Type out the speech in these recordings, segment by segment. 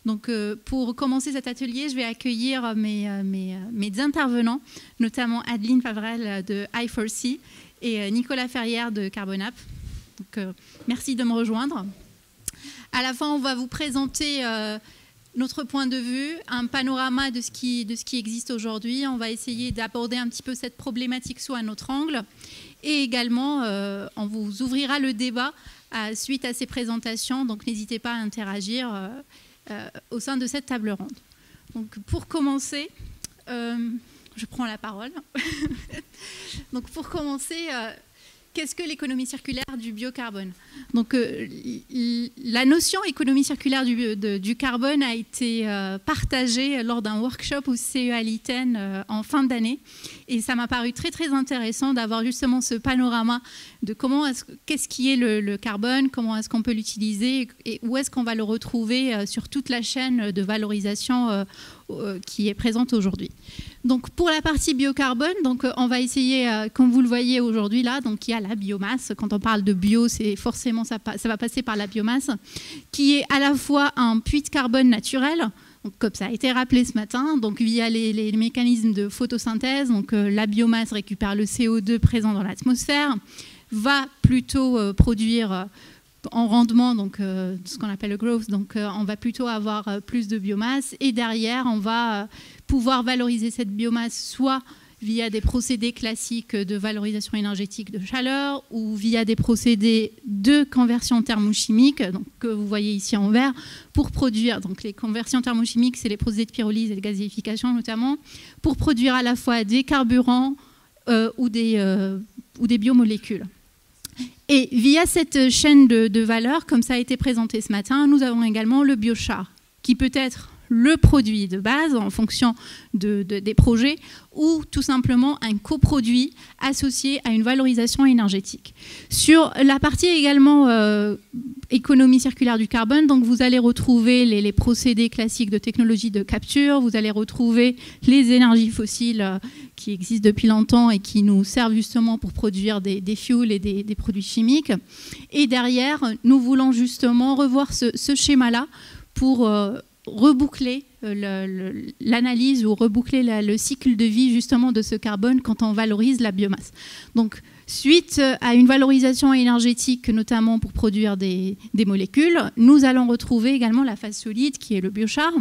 Donc, pour commencer cet atelier, je vais accueillir mes intervenants, notamment Adeline Favrel de I4C et Nicolas Ferrière de Carbonap. Donc, merci de me rejoindre. À la fin, on va vous présenter notre point de vue, un panorama de ce qui existe aujourd'hui. On va essayer d'aborder un petit peu cette problématique sous un autre angle. Et également, on vous ouvrira le débat suite à ces présentations. Donc, n'hésitez pas à interagir au sein de cette table ronde. Donc, pour commencer, je prends la parole. Donc, pour commencer, qu'est-ce que l'économie circulaire du biocarbone? Donc, la notion économie circulaire du carbone a été partagée lors d'un workshop au CEA Litten en fin d'année. Et ça m'a paru très, très intéressant d'avoir justement ce panorama de qu'est-ce qui est le carbone, comment est-ce qu'on peut l'utiliser et où est-ce qu'on va le retrouver sur toute la chaîne de valorisation qui est présente aujourd'hui. Donc, pour la partie biocarbone, donc, on va essayer, comme vous le voyez aujourd'hui là, donc il y a la biomasse. Quand on parle de bio, c'est forcément ça va passer par la biomasse, qui est à la fois un puits de carbone naturel, donc, comme ça a été rappelé ce matin, donc via les mécanismes de photosynthèse. Donc, la biomasse récupère le CO2 présent dans l'atmosphère, va plutôt produire en rendement, donc ce qu'on appelle le growth, donc on va plutôt avoir plus de biomasse, et derrière on va pouvoir valoriser cette biomasse soit via des procédés classiques de valorisation énergétique de chaleur ou via des procédés de conversion thermochimique, donc, que vous voyez ici en vert, pour produire, donc les conversions thermochimiques, c'est les procédés de pyrolyse et de gazéification notamment, pour produire à la fois des carburants ou des biomolécules. Et via cette chaîne de valeur, comme ça a été présenté ce matin, nous avons également le biochar, qui peut être le produit de base en fonction des projets ou tout simplement un coproduit associé à une valorisation énergétique. Sur la partie également économie circulaire du carbone, donc vous allez retrouver les procédés classiques de technologie de capture, vous allez retrouver les énergies fossiles qui existent depuis longtemps et qui nous servent justement pour produire des fuels et des produits chimiques. Et derrière, nous voulons justement revoir ce schéma-là pour reboucler l'analyse ou reboucler le cycle de vie justement de ce carbone quand on valorise la biomasse. Donc, suite à une valorisation énergétique, notamment pour produire des molécules, nous allons retrouver également la phase solide qui est le biochar.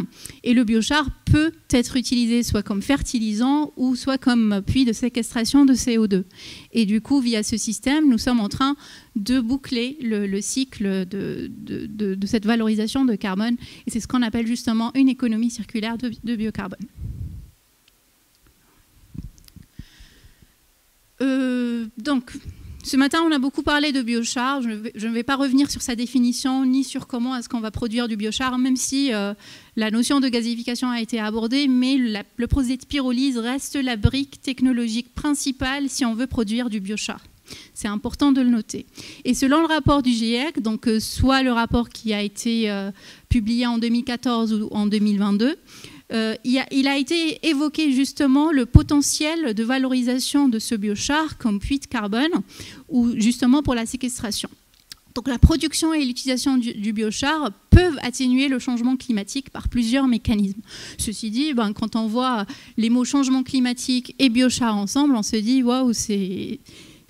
Et le biochar peut être utilisé soit comme fertilisant ou soit comme puits de séquestration de CO2. Et du coup, via ce système, nous sommes en train de boucler le cycle de cette valorisation de carbone. Et c'est ce qu'on appelle justement une économie circulaire de biocarbone. Donc, ce matin, on a beaucoup parlé de biochar. Je ne vais pas revenir sur sa définition ni sur comment est-ce qu'on va produire du biochar, même si la notion de gazéification a été abordée, mais le procédé de pyrolyse reste la brique technologique principale si on veut produire du biochar. C'est important de le noter. Et selon le rapport du GIEC, donc soit le rapport qui a été publié en 2014 ou en 2022, il a été évoqué justement le potentiel de valorisation de ce biochar comme puits de carbone ou justement pour la séquestration. Donc la production et l'utilisation du biochar peuvent atténuer le changement climatique par plusieurs mécanismes. Ceci dit, quand on voit les mots changement climatique et biochar ensemble, on se dit waouh,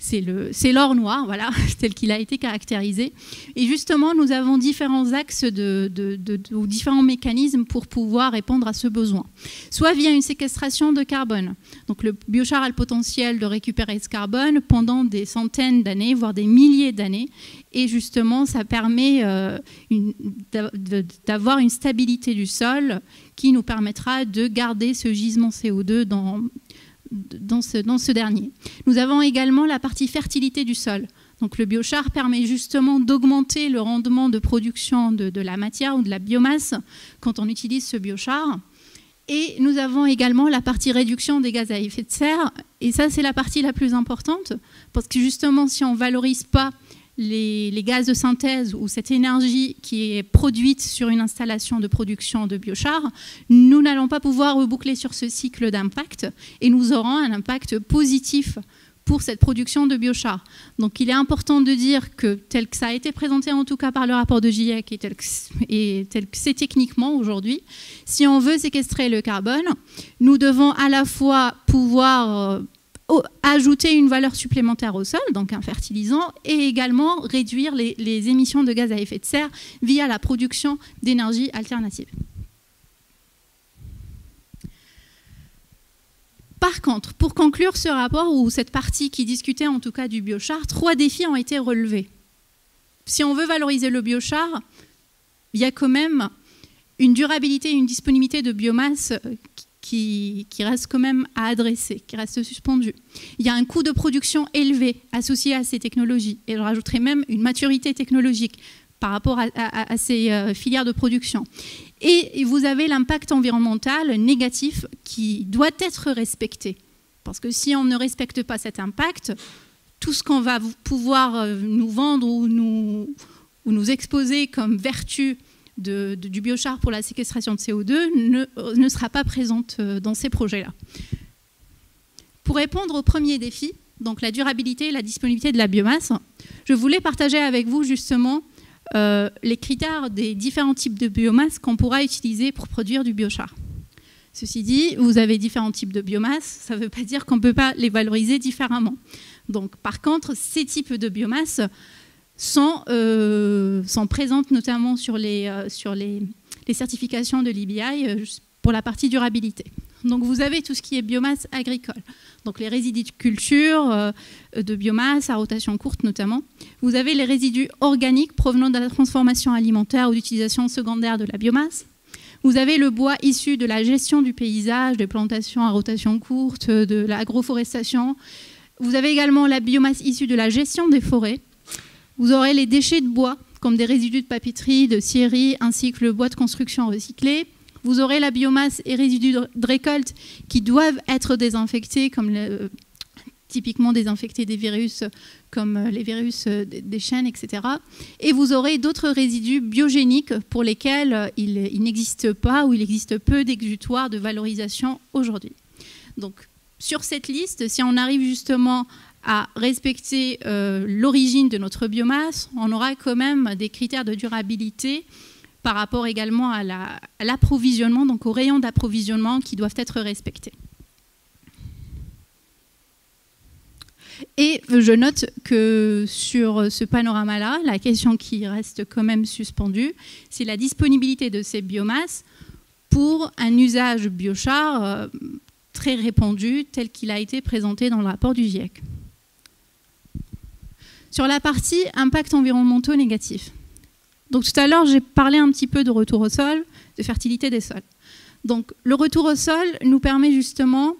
c'est l'or noir, voilà, tel qu'il a été caractérisé. Et justement, nous avons différents axes ou différents mécanismes pour pouvoir répondre à ce besoin. Soit via une séquestration de carbone. Donc le biochar a le potentiel de récupérer ce carbone pendant des centaines d'années, voire des milliers d'années. Et justement, ça permet d'avoir une stabilité du sol qui nous permettra de garder ce gisement CO2 dans ce dernier. Nous avons également la partie fertilité du sol. Donc le biochar permet justement d'augmenter le rendement de production de la matière ou de la biomasse quand on utilise ce biochar. Et nous avons également la partie réduction des gaz à effet de serre. Et ça, c'est la partie la plus importante parce que justement, si on ne valorise pas les gaz de synthèse ou cette énergie qui est produite sur une installation de production de biochar, nous n'allons pas pouvoir reboucler sur ce cycle d'impact et nous aurons un impact positif pour cette production de biochar. Donc il est important de dire que tel que ça a été présenté en tout cas par le rapport de GIEC et tel que c'est techniquement aujourd'hui, si on veut séquestrer le carbone, nous devons à la fois pouvoir ajouter une valeur supplémentaire au sol, donc un fertilisant, et également réduire les émissions de gaz à effet de serre via la production d'énergie alternative. Par contre, pour conclure ce rapport, ou cette partie qui discutait en tout cas du biochar, 3 défis ont été relevés. Si on veut valoriser le biochar, il y a quand même une durabilité et une disponibilité de biomasse qui reste quand même à adresser, qui reste suspendue. Il y a un coût de production élevé associé à ces technologies, et je rajouterai même une maturité technologique par rapport à ces filières de production. Et vous avez l'impact environnemental négatif qui doit être respecté. Parce que si on ne respecte pas cet impact, tout ce qu'on va pouvoir nous vendre ou nous exposer comme vertu du biochar pour la séquestration de CO2 ne sera pas présente dans ces projets-là. Pour répondre au premier défi, donc la durabilité et la disponibilité de la biomasse, je voulais partager avec vous justement les critères des différents types de biomasse qu'on pourra utiliser pour produire du biochar. Ceci dit, vous avez différents types de biomasse, ça ne veut pas dire qu'on ne peut pas les valoriser différemment. Donc, par contre, ces types de biomasse sont présentes notamment sur les certifications de l'EBI pour la partie durabilité. Donc vous avez tout ce qui est biomasse agricole, donc les résidus de culture, de biomasse à rotation courte notamment. Vous avez les résidus organiques provenant de la transformation alimentaire ou d'utilisation secondaire de la biomasse. Vous avez le bois issu de la gestion du paysage, des plantations à rotation courte, de l'agroforestation. Vous avez également la biomasse issue de la gestion des forêts. Vous aurez les déchets de bois, comme des résidus de papeterie, de scierie, ainsi que le bois de construction recyclé. Vous aurez la biomasse et résidus de récolte qui doivent être désinfectés, comme typiquement désinfecter des virus, comme les virus des chênes, etc. Et vous aurez d'autres résidus biogéniques pour lesquels il n'existe pas ou il existe peu d'exutoires de valorisation aujourd'hui. Donc, sur cette liste, si on arrive justement à respecter l'origine de notre biomasse, on aura quand même des critères de durabilité par rapport également à l'approvisionnement, donc aux rayons d'approvisionnement qui doivent être respectés. Et je note que sur ce panorama-là, la question qui reste quand même suspendue, c'est la disponibilité de ces biomasses pour un usage biochar très répandu, tel qu'il a été présenté dans le rapport du GIEC. Sur la partie impact environnementaux négatifs. Donc tout à l'heure, j'ai parlé un petit peu de retour au sol, de fertilité des sols. Donc le retour au sol nous permet justement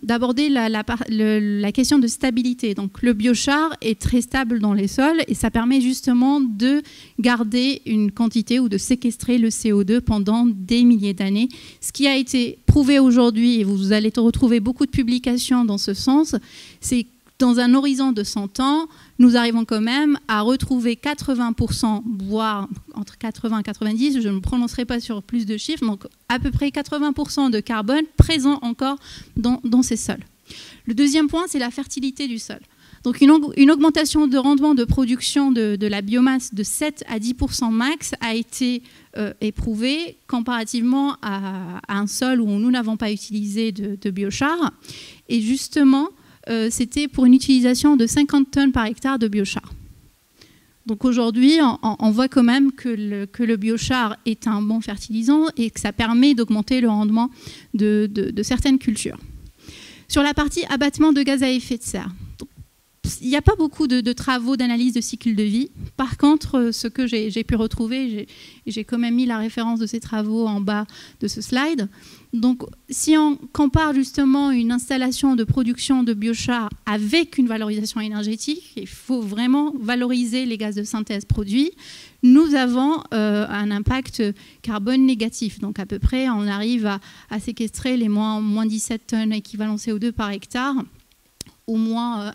d'aborder la question de stabilité. Donc le biochar est très stable dans les sols et ça permet justement de garder une quantité ou de séquestrer le CO2 pendant des milliers d'années. Ce qui a été prouvé aujourd'hui, et vous allez retrouver beaucoup de publications dans ce sens, c'est dans un horizon de 100 ans, nous arrivons quand même à retrouver 80%, voire entre 80 et 90, je ne me prononcerai pas sur plus de chiffres, donc à peu près 80% de carbone présent encore dans ces sols. Le deuxième point, c'est la fertilité du sol. Donc une augmentation de rendement de production de la biomasse de 7 à 10% max a été éprouvée comparativement à un sol où nous n'avons pas utilisé de biochar. Et justement, c'était pour une utilisation de 50 tonnes par hectare de biochar. Donc aujourd'hui, on voit quand même que le biochar est un bon fertilisant et que ça permet d'augmenter le rendement de certaines cultures. Sur la partie abattement de gaz à effet de serre, il n'y a pas beaucoup de travaux d'analyse de cycle de vie. Par contre, ce que j'ai pu retrouver, j'ai quand même mis la référence de ces travaux en bas de ce slide. Donc, si on compare justement une installation de production de biochar avec une valorisation énergétique, il faut vraiment valoriser les gaz de synthèse produits, nous avons un impact carbone négatif. Donc, à peu près, on arrive à séquestrer les moins 17 tonnes équivalent CO2 par hectare, au moins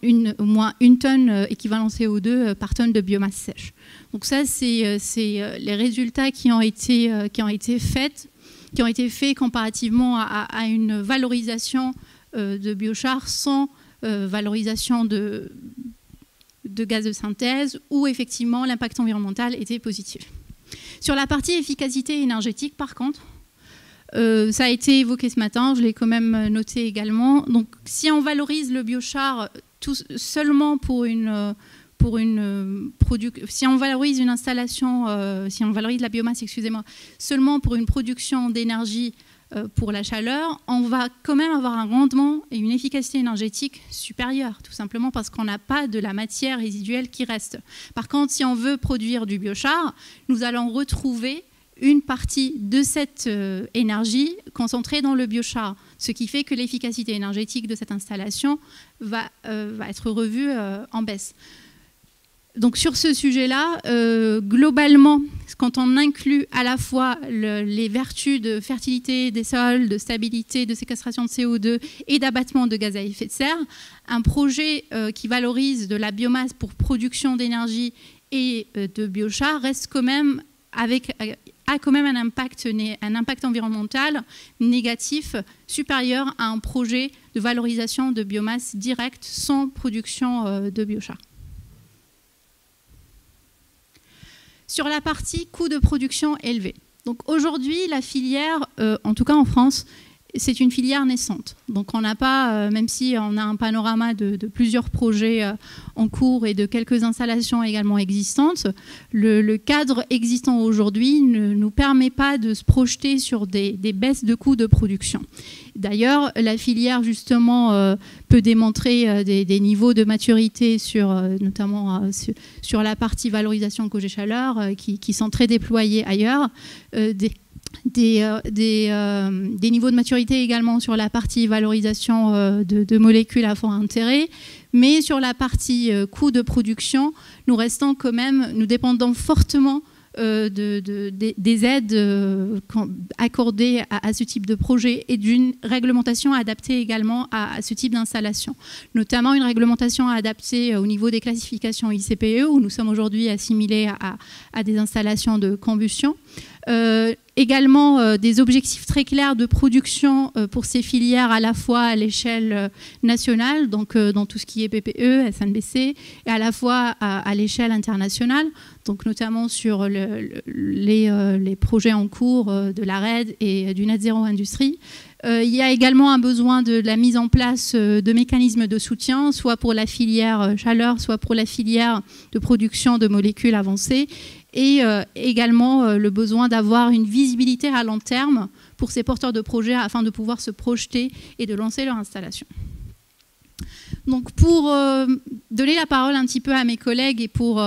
une tonne équivalent CO2 par tonne de biomasse sèche. Donc ça, c'est les résultats qui ont été faits comparativement à une valorisation de biochar sans valorisation de gaz de synthèse, où effectivement l'impact environnemental était positif. Sur la partie efficacité énergétique, par contre, ça a été évoqué ce matin, je l'ai quand même noté également. Donc, si on valorise le biochar seulement si on valorise une installation, si on valorise la biomasse, excusez-moi, seulement pour une production d'énergie pour la chaleur, on va quand même avoir un rendement et une efficacité énergétique supérieure, tout simplement parce qu'on n'a pas de la matière résiduelle qui reste. Par contre, si on veut produire du biochar, nous allons retrouver une partie de cette énergie concentrée dans le biochar, ce qui fait que l'efficacité énergétique de cette installation va être revue en baisse. Donc sur ce sujet-là, globalement, quand on inclut à la fois les vertus de fertilité des sols, de stabilité, de séquestration de CO2 et d'abattement de gaz à effet de serre, un projet qui valorise de la biomasse pour production d'énergie et de biochar reste quand même a quand même un impact environnemental négatif supérieur à un projet de valorisation de biomasse directe sans production de biochar. Sur la partie coût de production élevé. Donc aujourd'hui, la filière, en tout cas en France, c'est une filière naissante. Donc on n'a pas, même si on a un panorama de plusieurs projets en cours et de quelques installations également existantes, le cadre existant aujourd'hui ne nous permet pas de se projeter sur des baisses de coûts de production. D'ailleurs, la filière justement peut démontrer des niveaux de maturité notamment sur la partie valorisation cogé-chaleur qui sont très déployés ailleurs. Des niveaux de maturité également sur la partie valorisation de molécules à fort intérêt, mais sur la partie coût de production, nous dépendons fortement des aides accordées à ce type de projet et d'une réglementation adaptée également à ce type d'installation. Notamment une réglementation adaptée au niveau des classifications ICPE, où nous sommes aujourd'hui assimilés à des installations de combustion. Également des objectifs très clairs de production pour ces filières à la fois à l'échelle nationale, donc dans tout ce qui est PPE, SNBC, et à la fois à l'échelle internationale, donc notamment sur les projets en cours de la RED et du Net Zero Industrie. Il y a également un besoin de la mise en place de mécanismes de soutien, soit pour la filière chaleur, soit pour la filière de production de molécules avancées, et également le besoin d'avoir une visibilité à long terme pour ces porteurs de projets afin de pouvoir se projeter et de lancer leur installation. Donc pour donner la parole un petit peu à mes collègues et pour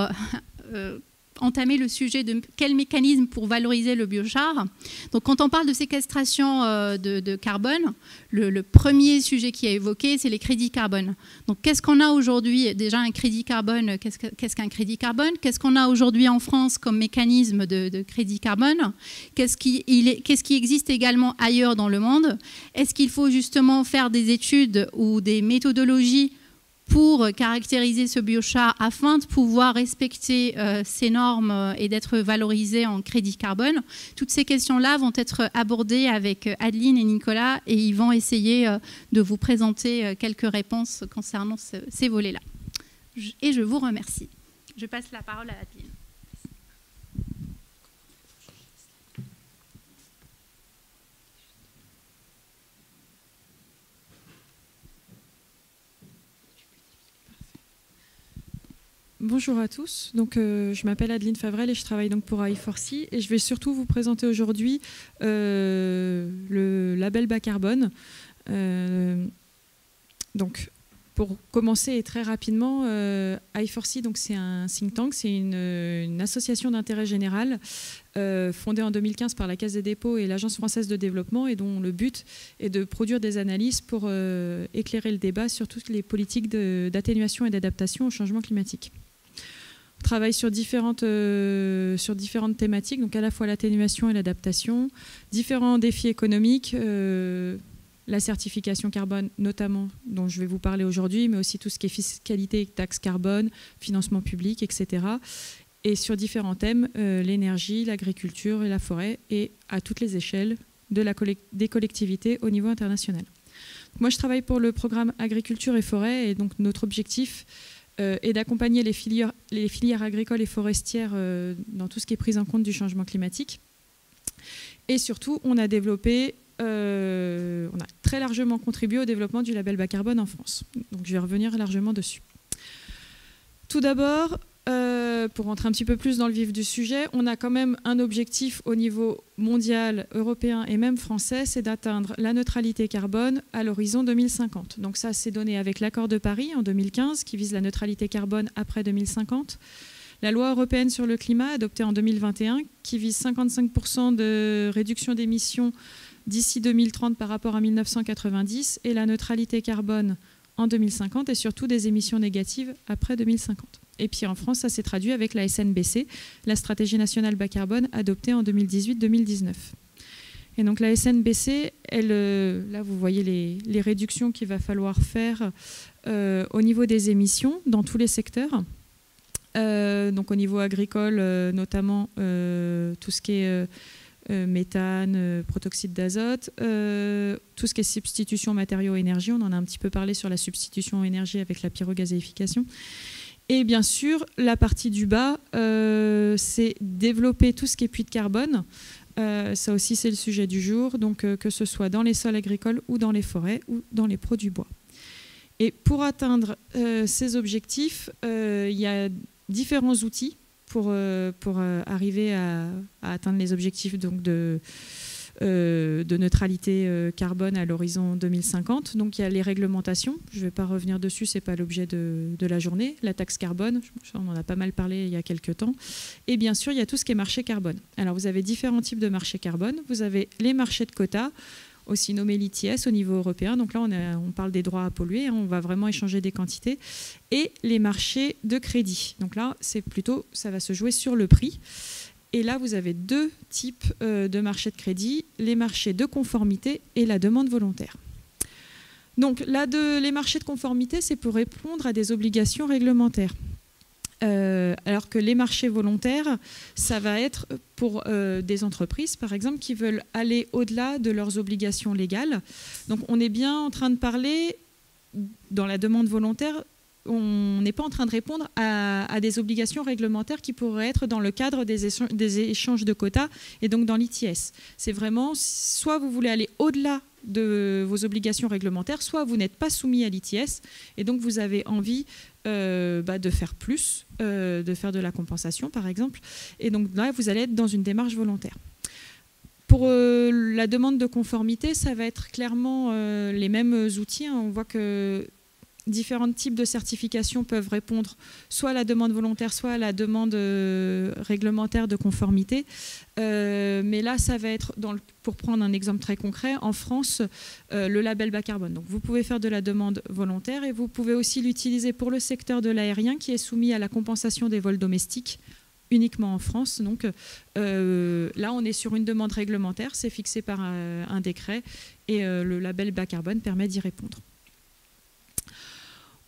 entamer le sujet de quel mécanisme pour valoriser le biochar. Donc quand on parle de séquestration de carbone, le premier sujet qui est évoqué, c'est les crédits carbone. Donc qu'est-ce qu'on a aujourd'hui? Déjà un crédit carbone, qu'est-ce qu'un crédit carbone? Qu'est-ce qu'on a aujourd'hui en France comme mécanisme de crédit carbone? Qu'est-ce qui existe également ailleurs dans le monde? Est-ce qu'il faut justement faire des études ou des méthodologies pour caractériser ce biochar afin de pouvoir respecter ces normes et d'être valorisé en crédit carbone? Toutes ces questions-là vont être abordées avec Adeline et Nicolas et ils vont essayer de vous présenter quelques réponses concernant ces volets-là. Et je vous remercie. Je passe la parole à Adeline. Bonjour à tous, donc, je m'appelle Adeline Favrel et je travaille donc pour I4C et je vais surtout vous présenter aujourd'hui le label bas carbone. Donc, pour commencer et très rapidement, I4C, c'est un think tank, c'est une association d'intérêt général fondée en 2015 par la Caisse des dépôts et l'Agence française de développement et dont le but est de produire des analyses pour éclairer le débat sur toutes les politiques d'atténuation et d'adaptation au changement climatique. On travaille sur différentes thématiques, donc à la fois l'atténuation et l'adaptation, différents défis économiques, la certification carbone notamment, dont je vais vous parler aujourd'hui, mais aussi tout ce qui est fiscalité, taxe carbone, financement public, etc. Et sur différents thèmes, l'énergie, l'agriculture et la forêt, et à toutes les échelles des collectivités au niveau international. moi, je travaille pour le programme Agriculture et Forêt, et donc notre objectif est d'accompagner les filières agricoles et forestières dans tout ce qui est prise en compte du changement climatique. Et surtout, on a très largement contribué au développement du label bas carbone en France. Donc je vais revenir largement dessus. Tout d'abord, pour rentrer un petit peu plus dans le vif du sujet, on a quand même un objectif au niveau mondial, européen et même français, c'est d'atteindre la neutralité carbone à l'horizon 2050. Donc ça, c'est donné avec l'accord de Paris en 2015 qui vise la neutralité carbone après 2050. La loi européenne sur le climat adoptée en 2021 qui vise 55% de réduction d'émissions d'ici 2030 par rapport à 1990 et la neutralité carbone en 2050 et surtout des émissions négatives après 2050. Et puis en France, ça s'est traduit avec la SNBC, la stratégie nationale bas carbone adoptée en 2018-2019. Et donc la SNBC, là vous voyez les réductions qu'il va falloir faire au niveau des émissions dans tous les secteurs. Donc au niveau agricole, notamment tout ce qui est méthane, protoxyde d'azote, tout ce qui est substitution matériaux-énergie, on en a un petit peu parlé sur la substitution énergie avec la pyrogazéification. Et bien sûr, la partie du bas, c'est développer tout ce qui est puits de carbone. Ça aussi, c'est le sujet du jour, donc que ce soit dans les sols agricoles ou dans les forêts ou dans les produits bois. Et pour atteindre ces objectifs, il y a différents outils pour arriver à atteindre les objectifs donc, de neutralité carbone à l'horizon 2050. Donc il y a les réglementations, je ne vais pas revenir dessus, ce n'est pas l'objet de la journée. La taxe carbone, on en a pas mal parlé il y a quelques temps. Et bien sûr, il y a tout ce qui est marché carbone. Alors vous avez différents types de marchés carbone. Vous avez les marchés de quotas, aussi nommés l'ITS au niveau européen. Donc là, on parle des droits à polluer, hein, on va vraiment échanger des quantités. Et les marchés de crédit. Donc là, ça va se jouer sur le prix. Et là, vous avez deux types de marchés de crédit, les marchés de conformité et la demande volontaire. Donc là, les marchés de conformité, c'est pour répondre à des obligations réglementaires. Alors que les marchés volontaires, ça va être pour des entreprises, par exemple, qui veulent aller au-delà de leurs obligations légales. Donc on est bien en train de parler, dans la demande volontaire, on n'est pas en train de répondre à des obligations réglementaires qui pourraient être dans le cadre des échanges de quotas et donc dans l'ITS. C'est vraiment, soit vous voulez aller au-delà de vos obligations réglementaires, soit vous n'êtes pas soumis à l'ITS et donc vous avez envie de faire plus, de faire de la compensation par exemple. Et donc là, vous allez être dans une démarche volontaire. Pour la demande de conformité, ça va être clairement les mêmes outils. Hein. On voit que différents types de certifications peuvent répondre soit à la demande volontaire, soit à la demande réglementaire de conformité. Mais là, ça va être, pour prendre un exemple très concret, en France, le label bas carbone. Donc, vous pouvez faire de la demande volontaire et vous pouvez aussi l'utiliser pour le secteur de l'aérien qui est soumis à la compensation des vols domestiques uniquement en France. Donc là, on est sur une demande réglementaire, c'est fixé par un décret et le label bas carbone permet d'y répondre.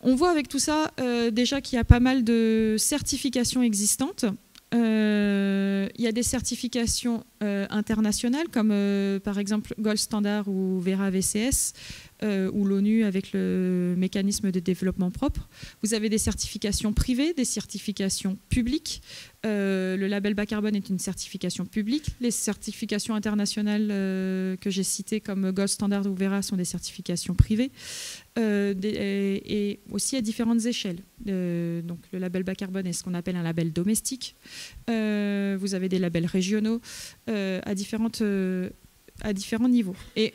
On voit avec tout ça déjà qu'il y a pas mal de certifications existantes. Il y a des certifications internationales comme par exemple Gold Standard ou Verra VCS ou l'ONU avec le mécanisme de développement propre. Vous avez des certifications privées, des certifications publiques. Le label bas carbone est une certification publique. Les certifications internationales que j'ai citées comme Gold Standard ou Verra sont des certifications privées. Et aussi à différentes échelles. Donc le label bas carbone est ce qu'on appelle un label domestique. Vous avez des labels régionaux à différents niveaux. Et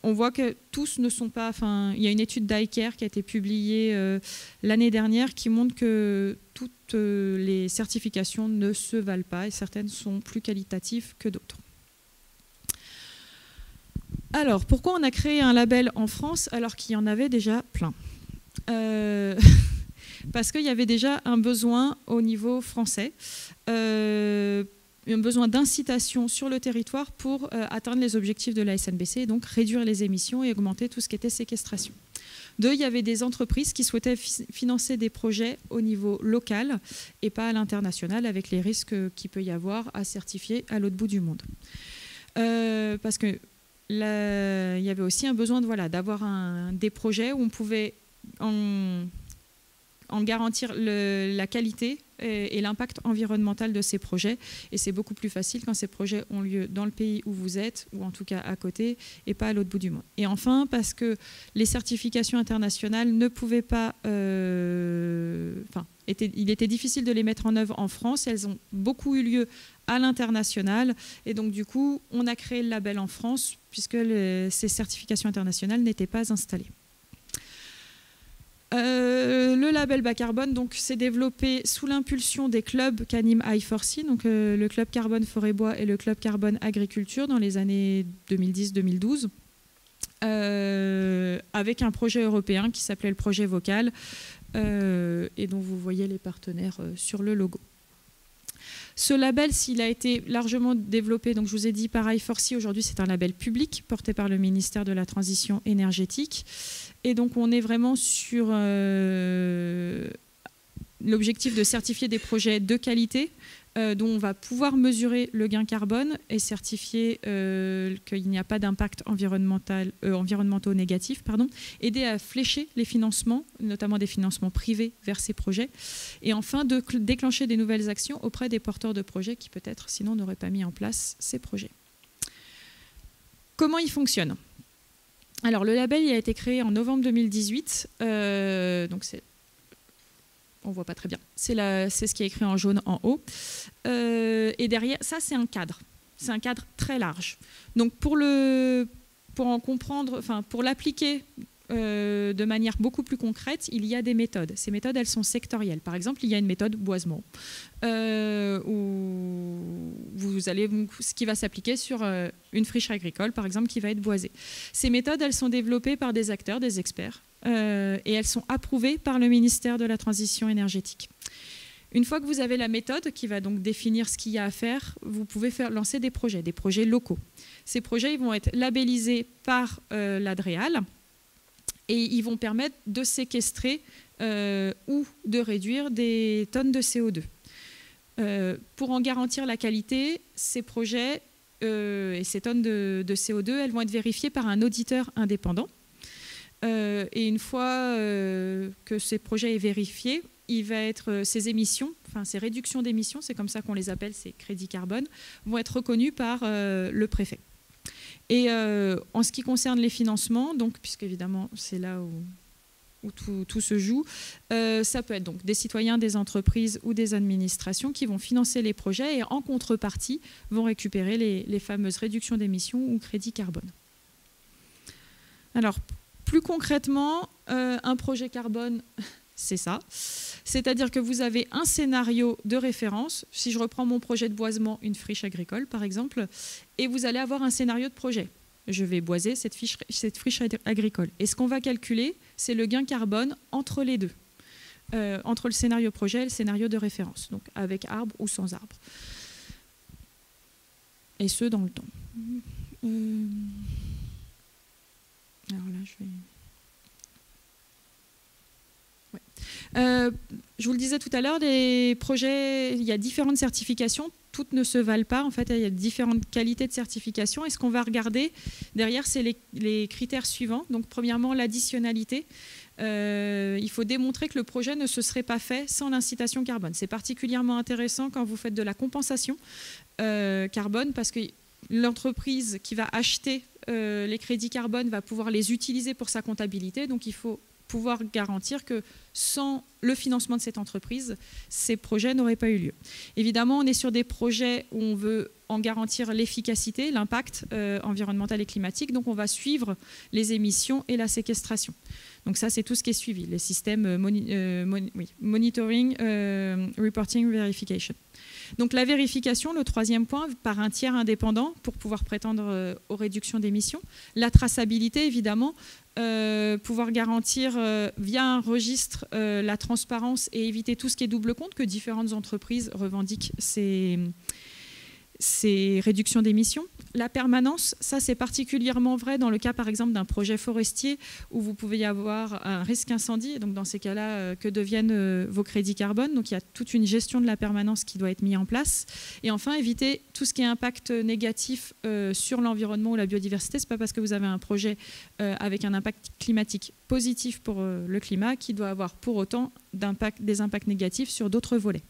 on voit que tous ne sont pas... Enfin, il y a une étude d'ICARE qui a été publiée l'année dernière qui montre que toutes les certifications ne se valent pas et certaines sont plus qualitatives que d'autres. Alors, pourquoi on a créé un label en France alors qu'il y en avait déjà plein ? Parce qu'il y avait déjà un besoin au niveau français, un besoin d'incitation sur le territoire pour atteindre les objectifs de la SNBC, donc réduire les émissions et augmenter tout ce qui était séquestration. Deux, il y avait des entreprises qui souhaitaient financer des projets au niveau local et pas à l'international avec les risques qu'il peut y avoir à certifier à l'autre bout du monde. Parce que il y avait aussi un besoin d'avoir des projets où on pouvait en garantir la qualité et l'impact environnemental de ces projets. Et c'est beaucoup plus facile quand ces projets ont lieu dans le pays où vous êtes, ou en tout cas à côté, et pas à l'autre bout du monde. Et enfin, parce que les certifications internationales ne pouvaient pas... il était difficile de les mettre en œuvre en France. Elles ont beaucoup eu lieu à l'international. Et donc, du coup, on a créé le label en France, puisque ces certifications internationales n'étaient pas installées. Le label bas carbone s'est développé sous l'impulsion des clubs qu'anime I4C, donc le club carbone forêt-bois et le club carbone agriculture dans les années 2010-2012, avec un projet européen qui s'appelait le projet Vocal et dont vous voyez les partenaires sur le logo. Ce label, s'il a été largement développé, donc je vous ai dit par I4C, aujourd'hui c'est un label public porté par le ministère de la Transition énergétique. Et donc on est vraiment sur l'objectif de certifier des projets de qualité dont on va pouvoir mesurer le gain carbone et certifier qu'il n'y a pas d'impact environnementaux négatifs, aider à flécher les financements, notamment des financements privés vers ces projets, et enfin de déclencher des nouvelles actions auprès des porteurs de projets qui peut-être sinon n'auraient pas mis en place ces projets. Comment il fonctionne ? Alors le label il a été créé en novembre 2018, donc on ne voit pas très bien, c'est ce qui est écrit en jaune en haut. Et derrière, ça c'est un cadre très large. Donc pour en comprendre, pour l'appliquer de manière beaucoup plus concrète, il y a des méthodes. Ces méthodes, elles sont sectorielles. Par exemple, il y a une méthode boisement, où ce qui va s'appliquer sur une friche agricole, par exemple, qui va être boisée. Ces méthodes, elles sont développées par des acteurs, des experts, et elles sont approuvées par le ministère de la Transition énergétique. Une fois que vous avez la méthode qui va donc définir ce qu'il y a à faire, vous pouvez lancer des projets locaux. Ces projets ils vont être labellisés par l'ADREAL et ils vont permettre de séquestrer ou de réduire des tonnes de CO2. Pour en garantir la qualité, ces projets et ces tonnes de CO2, elles vont être vérifiées par un auditeur indépendant. Et une fois que ces projets est vérifié, il va être ces émissions, ces réductions d'émissions, c'est comme ça qu'on les appelle, ces crédits carbone, vont être reconnus par le préfet. Et en ce qui concerne les financements, donc puisque évidemment c'est là où tout se joue, ça peut être donc des citoyens, des entreprises ou des administrations qui vont financer les projets et en contrepartie vont récupérer les fameuses réductions d'émissions ou crédits carbone. Alors plus concrètement, un projet carbone, c'est ça. C'est-à-dire que vous avez un scénario de référence. Si je reprends mon projet de boisement, une friche agricole par exemple, et vous allez avoir un scénario de projet. Je vais boiser cette friche agricole. Et ce qu'on va calculer, c'est le gain carbone entre les deux, entre le scénario projet et le scénario de référence, donc avec arbre ou sans arbre. Et ce, dans le temps. Alors là, je vais... je vous le disais tout à l'heure, les projets, il y a différentes certifications, toutes ne se valent pas. En fait, il y a différentes qualités de certification. Et ce qu'on va regarder derrière, c'est les critères suivants. Donc, premièrement, l'additionnalité. Il faut démontrer que le projet ne se serait pas fait sans l'incitation carbone. C'est particulièrement intéressant quand vous faites de la compensation carbone parce que l'entreprise qui va acheter les crédits carbone va pouvoir les utiliser pour sa comptabilité. Donc, il faut pouvoir garantir que sans le financement de cette entreprise, ces projets n'auraient pas eu lieu. Évidemment, on est sur des projets où on veut en garantir l'efficacité, l'impact environnemental et climatique, donc on va suivre les émissions et la séquestration. Donc ça, c'est tout ce qui est suivi, les systèmes monitoring, reporting, verification. Donc la vérification, le troisième point, par un tiers indépendant pour pouvoir prétendre aux réductions d'émissions. La traçabilité, évidemment, pouvoir garantir via un registre la transparence et éviter tout ce qui est double compte, que différentes entreprises revendiquent ces réductions d'émissions. La permanence, ça c'est particulièrement vrai dans le cas par exemple d'un projet forestier où vous pouvez y avoir un risque incendie. Donc dans ces cas-là, que deviennent vos crédits carbone? Donc il y a toute une gestion de la permanence qui doit être mise en place. Et enfin, éviter tout ce qui est impact négatif sur l'environnement ou la biodiversité. Ce n'est pas parce que vous avez un projet avec un impact climatique positif pour le climat qui doit avoir pour autant des impacts négatifs sur d'autres volets.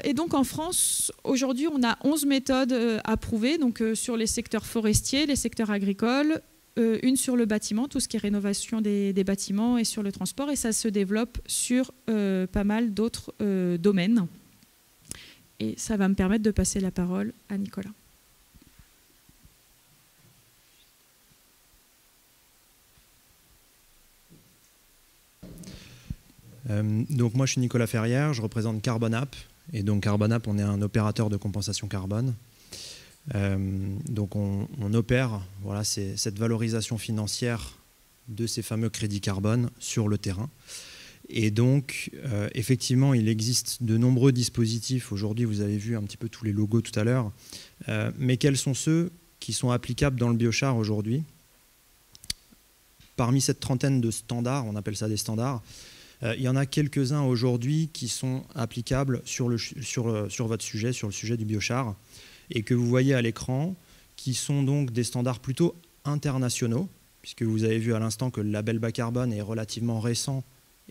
Et donc en France, aujourd'hui, on a 11 méthodes approuvées donc, sur les secteurs forestiers, les secteurs agricoles, une sur le bâtiment, tout ce qui est rénovation des bâtiments et sur le transport, et ça se développe sur pas mal d'autres domaines. Et ça va me permettre de passer la parole à Nicolas. Donc moi je suis Nicolas Ferrière, je représente Carbonap, et donc Carbonap on est un opérateur de compensation carbone. Donc on opère voilà, cette valorisation financière de ces fameux crédits carbone sur le terrain. Et donc effectivement il existe de nombreux dispositifs, aujourd'hui vous avez vu un petit peu tous les logos tout à l'heure, mais quels sont ceux qui sont applicables dans le biochar aujourd'hui? Parmi cette trentaine de standards, on appelle ça des standards, il y en a quelques-uns aujourd'hui qui sont applicables sur votre sujet, sur le sujet du biochar, et que vous voyez à l'écran, qui sont donc des standards plutôt internationaux, puisque vous avez vu à l'instant que le label bas carbone est relativement récent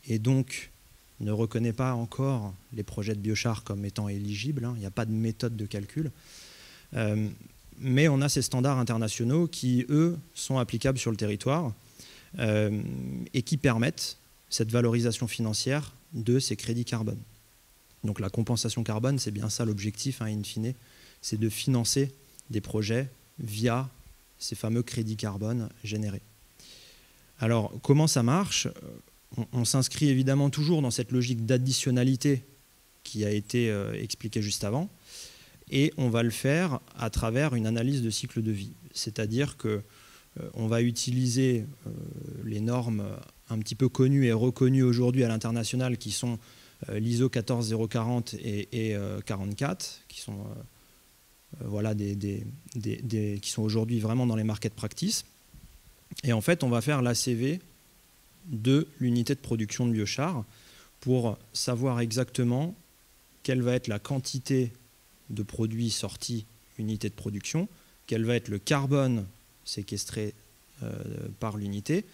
et donc ne reconnaît pas encore les projets de biochar comme étant éligibles, hein, il n'y a pas de méthode de calcul. Mais on a ces standards internationaux qui, eux, sont applicables sur le territoire et qui permettent cette valorisation financière de ces crédits carbone. Donc la compensation carbone, c'est bien ça l'objectif, hein, in fine, c'est de financer des projets via ces fameux crédits carbone générés. Alors comment ça marche? On s'inscrit évidemment toujours dans cette logique d'additionnalité qui a été expliquée juste avant, et on va le faire à travers une analyse de cycle de vie. C'est-à-dire qu'on va utiliser les normes un petit peu connues et reconnues aujourd'hui à l'international, qui sont l'ISO 14040 et 44, qui sont, voilà, qui sont aujourd'hui vraiment dans les market practices. Et en fait, on va faire l'ACV de l'unité de production de biochar pour savoir exactement quelle va être la quantité de produits sortis unité de production, quel va être le carbone séquestré par l'unité,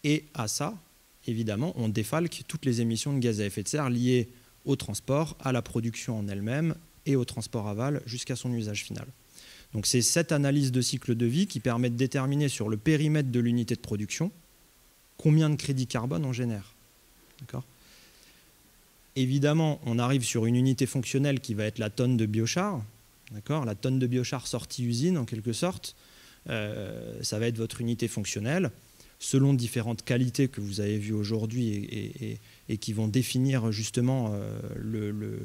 et à ça, évidemment, on défalque toutes les émissions de gaz à effet de serre liées au transport, à la production en elle-même et au transport aval jusqu'à son usage final. Donc c'est cette analyse de cycle de vie qui permet de déterminer sur le périmètre de l'unité de production combien de crédits carbone on génère. D'accord ? Évidemment, on arrive sur une unité fonctionnelle qui va être la tonne de biochar, d'accord ? La tonne de biochar sortie usine en quelque sorte. Ça va être votre unité fonctionnelle, selon différentes qualités que vous avez vues aujourd'hui et qui vont définir justement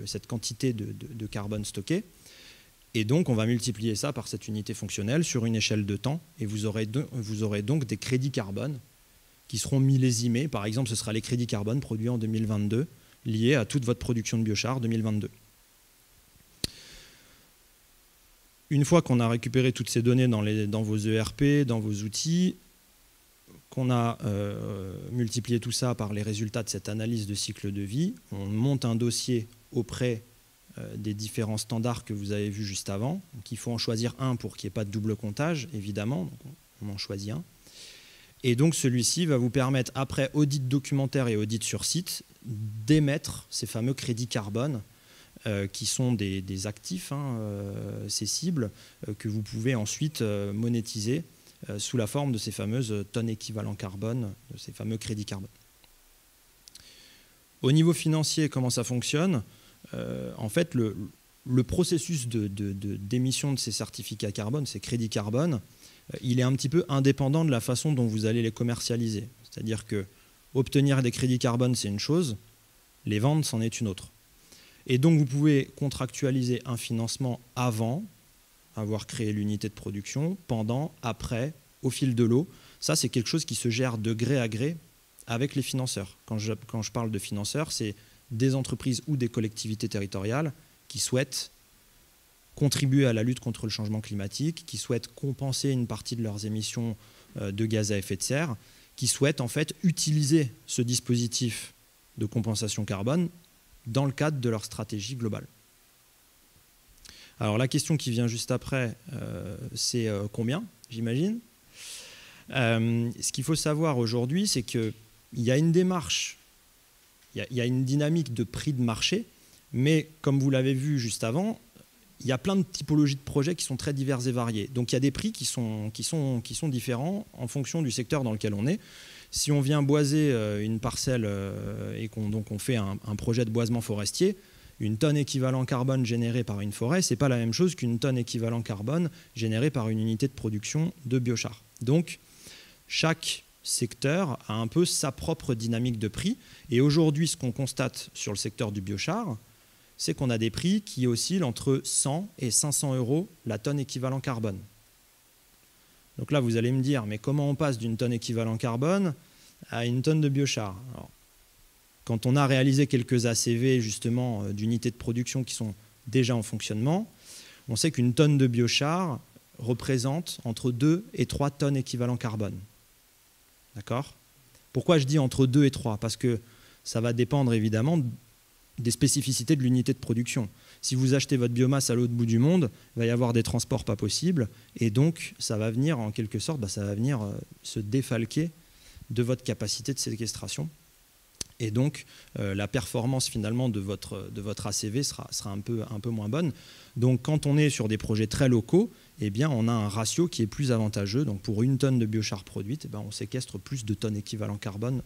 cette quantité de carbone stocké. Et donc, on va multiplier ça par cette unité fonctionnelle sur une échelle de temps, et vous aurez donc des crédits carbone qui seront millésimés. Par exemple, ce sera les crédits carbone produits en 2022, liés à toute votre production de biochar 2022. Une fois qu'on a récupéré toutes ces données dans vos ERP, dans vos outils, qu'on a multiplié tout ça par les résultats de cette analyse de cycle de vie, on monte un dossier auprès des différents standards que vous avez vus juste avant. Donc, il faut en choisir un pour qu'il n'y ait pas de double comptage, évidemment. Donc, on en choisit un. Et donc celui-ci va vous permettre, après audit documentaire et audit sur site, d'émettre ces fameux crédits carbone qui sont des actifs cessibles que vous pouvez ensuite monétiser sous la forme de ces fameuses tonnes équivalent carbone, de ces fameux crédits carbone. Au niveau financier, comment ça fonctionne? En fait, le processus d'émission de ces certificats carbone, ces crédits carbone, il est un petit peu indépendant de la façon dont vous allez les commercialiser. C'est-à-dire que obtenir des crédits carbone, c'est une chose, les vendre, c'en est une autre. Et donc, vous pouvez contractualiser un financement avant avoir créé l'unité de production, pendant, après, au fil de l'eau. Ça, c'est quelque chose qui se gère de gré à gré avec les financeurs. Quand je parle de financeurs, c'est des entreprises ou des collectivités territoriales qui souhaitent contribuer à la lutte contre le changement climatique, qui souhaitent compenser une partie de leurs émissions de gaz à effet de serre, qui souhaitent en fait utiliser ce dispositif de compensation carbone dans le cadre de leur stratégie globale. Alors la question qui vient juste après, c'est combien, j'imagine. Ce qu'il faut savoir aujourd'hui, c'est qu'il y a une démarche, il y a une dynamique de prix de marché, mais comme vous l'avez vu juste avant, il y a plein de typologies de projets qui sont très diverses et variées. Donc il y a des prix qui sont différents en fonction du secteur dans lequel on est. Si on vient boiser une parcelle et qu'on fait un projet de boisement forestier, une tonne équivalent carbone générée par une forêt, ce n'est pas la même chose qu'une tonne équivalent carbone générée par une unité de production de biochar. Donc chaque secteur a un peu sa propre dynamique de prix. Et aujourd'hui, ce qu'on constate sur le secteur du biochar, c'est qu'on a des prix qui oscillent entre 100 et 500 € la tonne équivalent carbone. Donc là, vous allez me dire, mais comment on passe d'une tonne équivalent carbone à une tonne de biochar? Alors, quand on a réalisé quelques ACV justement d'unités de production qui sont déjà en fonctionnement, on sait qu'une tonne de biochar représente entre 2 et 3 tonnes équivalent carbone. D'accord? Pourquoi je dis entre 2 et 3? Parce que ça va dépendre évidemment des spécificités de l'unité de production. Si vous achetez votre biomasse à l'autre bout du monde, il va y avoir des transports pas possibles et donc ça va venir en quelque sorte, ça va venir se défalquer de votre capacité de séquestration et donc la performance finalement de votre ACV sera un peu moins bonne. Donc quand on est sur des projets très locaux, eh bien, on a un ratio qui est plus avantageux. Donc pour une tonne de biochar produite, on séquestre plus de tonnes équivalent carbone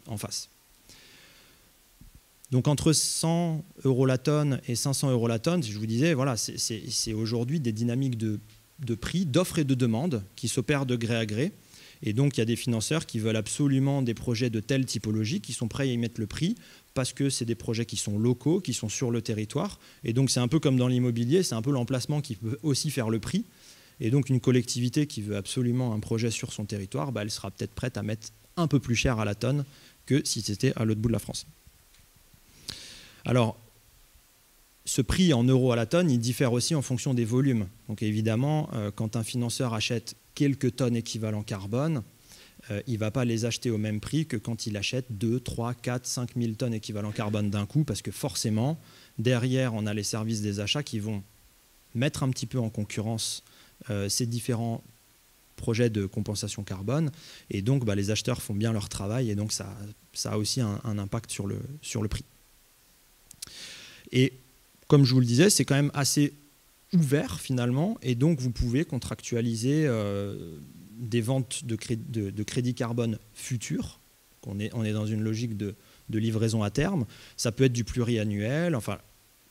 en face. Donc entre 100 € la tonne et 500 € la tonne, je vous disais, voilà, c'est aujourd'hui des dynamiques de prix, d'offres et de demandes qui s'opèrent de gré à gré. Et donc il y a des financeurs qui veulent absolument des projets de telle typologie, qui sont prêts à y mettre le prix, parce que c'est des projets qui sont locaux, qui sont sur le territoire. Et donc c'est un peu comme dans l'immobilier, c'est un peu l'emplacement qui peut aussi faire le prix. Et donc une collectivité qui veut absolument un projet sur son territoire, elle sera peut-être prête à mettre un peu plus cher à la tonne que si c'était à l'autre bout de la France. Alors, ce prix en euros à la tonne, il diffère aussi en fonction des volumes. Donc évidemment, quand un financeur achète quelques tonnes équivalent carbone, il ne va pas les acheter au même prix que quand il achète 2, 3, 4, 5 000 tonnes équivalent carbone d'un coup, parce que forcément, derrière, on a les services des achats qui vont mettre un petit peu en concurrence ces différents projets de compensation carbone. Et donc, les acheteurs font bien leur travail et donc ça a aussi un impact sur le prix. Et comme je vous le disais, c'est quand même assez ouvert finalement, et donc vous pouvez contractualiser des ventes de crédit carbone futurs. On est dans une logique de livraison à terme. Ça peut être du pluriannuel, enfin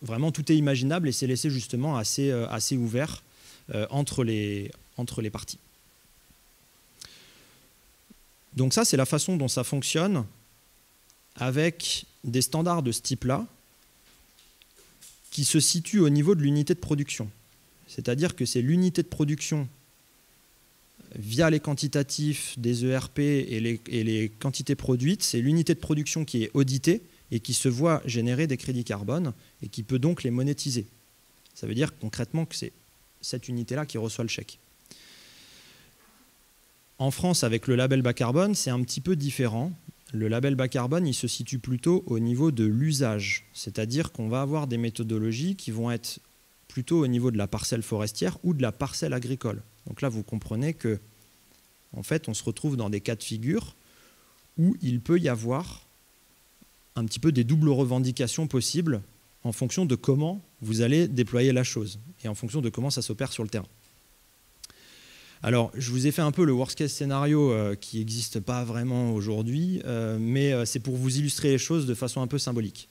vraiment tout est imaginable et c'est laissé justement assez ouvert entre les parties. Donc ça, c'est la façon dont ça fonctionne avec des standards de ce type-là, qui se situe au niveau de l'unité de production. C'est-à-dire que c'est l'unité de production via les quantitatifs des ERP et les quantités produites, c'est l'unité de production qui est auditée et qui se voit générer des crédits carbone et qui peut donc les monétiser. Ça veut dire concrètement que c'est cette unité-là qui reçoit le chèque. En France, avec le label bas carbone, c'est un petit peu différent. Le label bas carbone, il se situe plutôt au niveau de l'usage, c'est-à-dire qu'on va avoir des méthodologies qui vont être plutôt au niveau de la parcelle forestière ou de la parcelle agricole. Donc là, vous comprenez que, en fait, on se retrouve dans des cas de figure où il peut y avoir un petit peu des doubles revendications possibles en fonction de comment vous allez déployer la chose et en fonction de comment ça s'opère sur le terrain. Alors, je vous ai fait un peu le worst case scénario qui n'existe pas vraiment aujourd'hui, mais c'est pour vous illustrer les choses de façon un peu symbolique.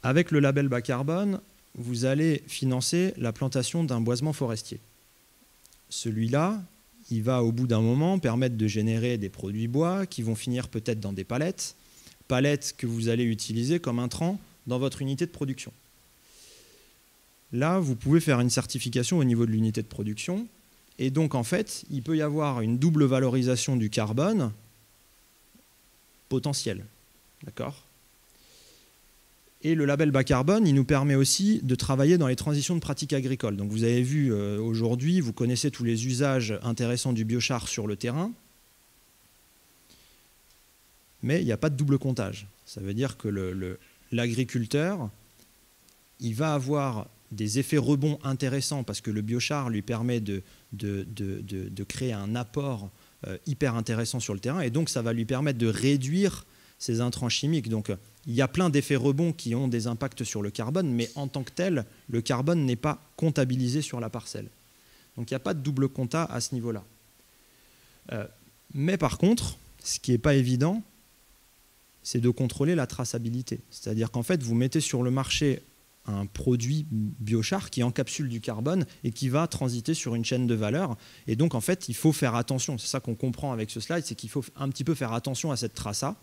Avec le label bas carbone, vous allez financer la plantation d'un boisement forestier. Celui-là, il va au bout d'un moment permettre de générer des produits bois qui vont finir peut-être dans des palettes que vous allez utiliser comme intrant dans votre unité de production. Là, vous pouvez faire une certification au niveau de l'unité de production. Et donc, en fait, il peut y avoir une double valorisation du carbone potentielle. D'accord ? Et le label bas carbone, il nous permet aussi de travailler dans les transitions de pratiques agricoles. Donc vous avez vu aujourd'hui, vous connaissez tous les usages intéressants du biochar sur le terrain, mais il n'y a pas de double comptage. Ça veut dire que l'agriculteur, il va avoir des effets rebonds intéressants parce que le biochar lui permet de créer un apport hyper intéressant sur le terrain, et donc ça va lui permettre de réduire ses intrants chimiques. Donc il y a plein d'effets rebonds qui ont des impacts sur le carbone, mais en tant que tel, le carbone n'est pas comptabilisé sur la parcelle. Donc il n'y a pas de double compta à ce niveau-là. Mais par contre, ce qui n'est pas évident, c'est de contrôler la traçabilité. C'est-à-dire qu'en fait, vous mettez sur le marché un produit biochar qui encapsule du carbone et qui va transiter sur une chaîne de valeur. Et donc, en fait, il faut faire attention. C'est ça qu'on comprend avec ce slide, c'est qu'il faut un petit peu faire attention à cette traça,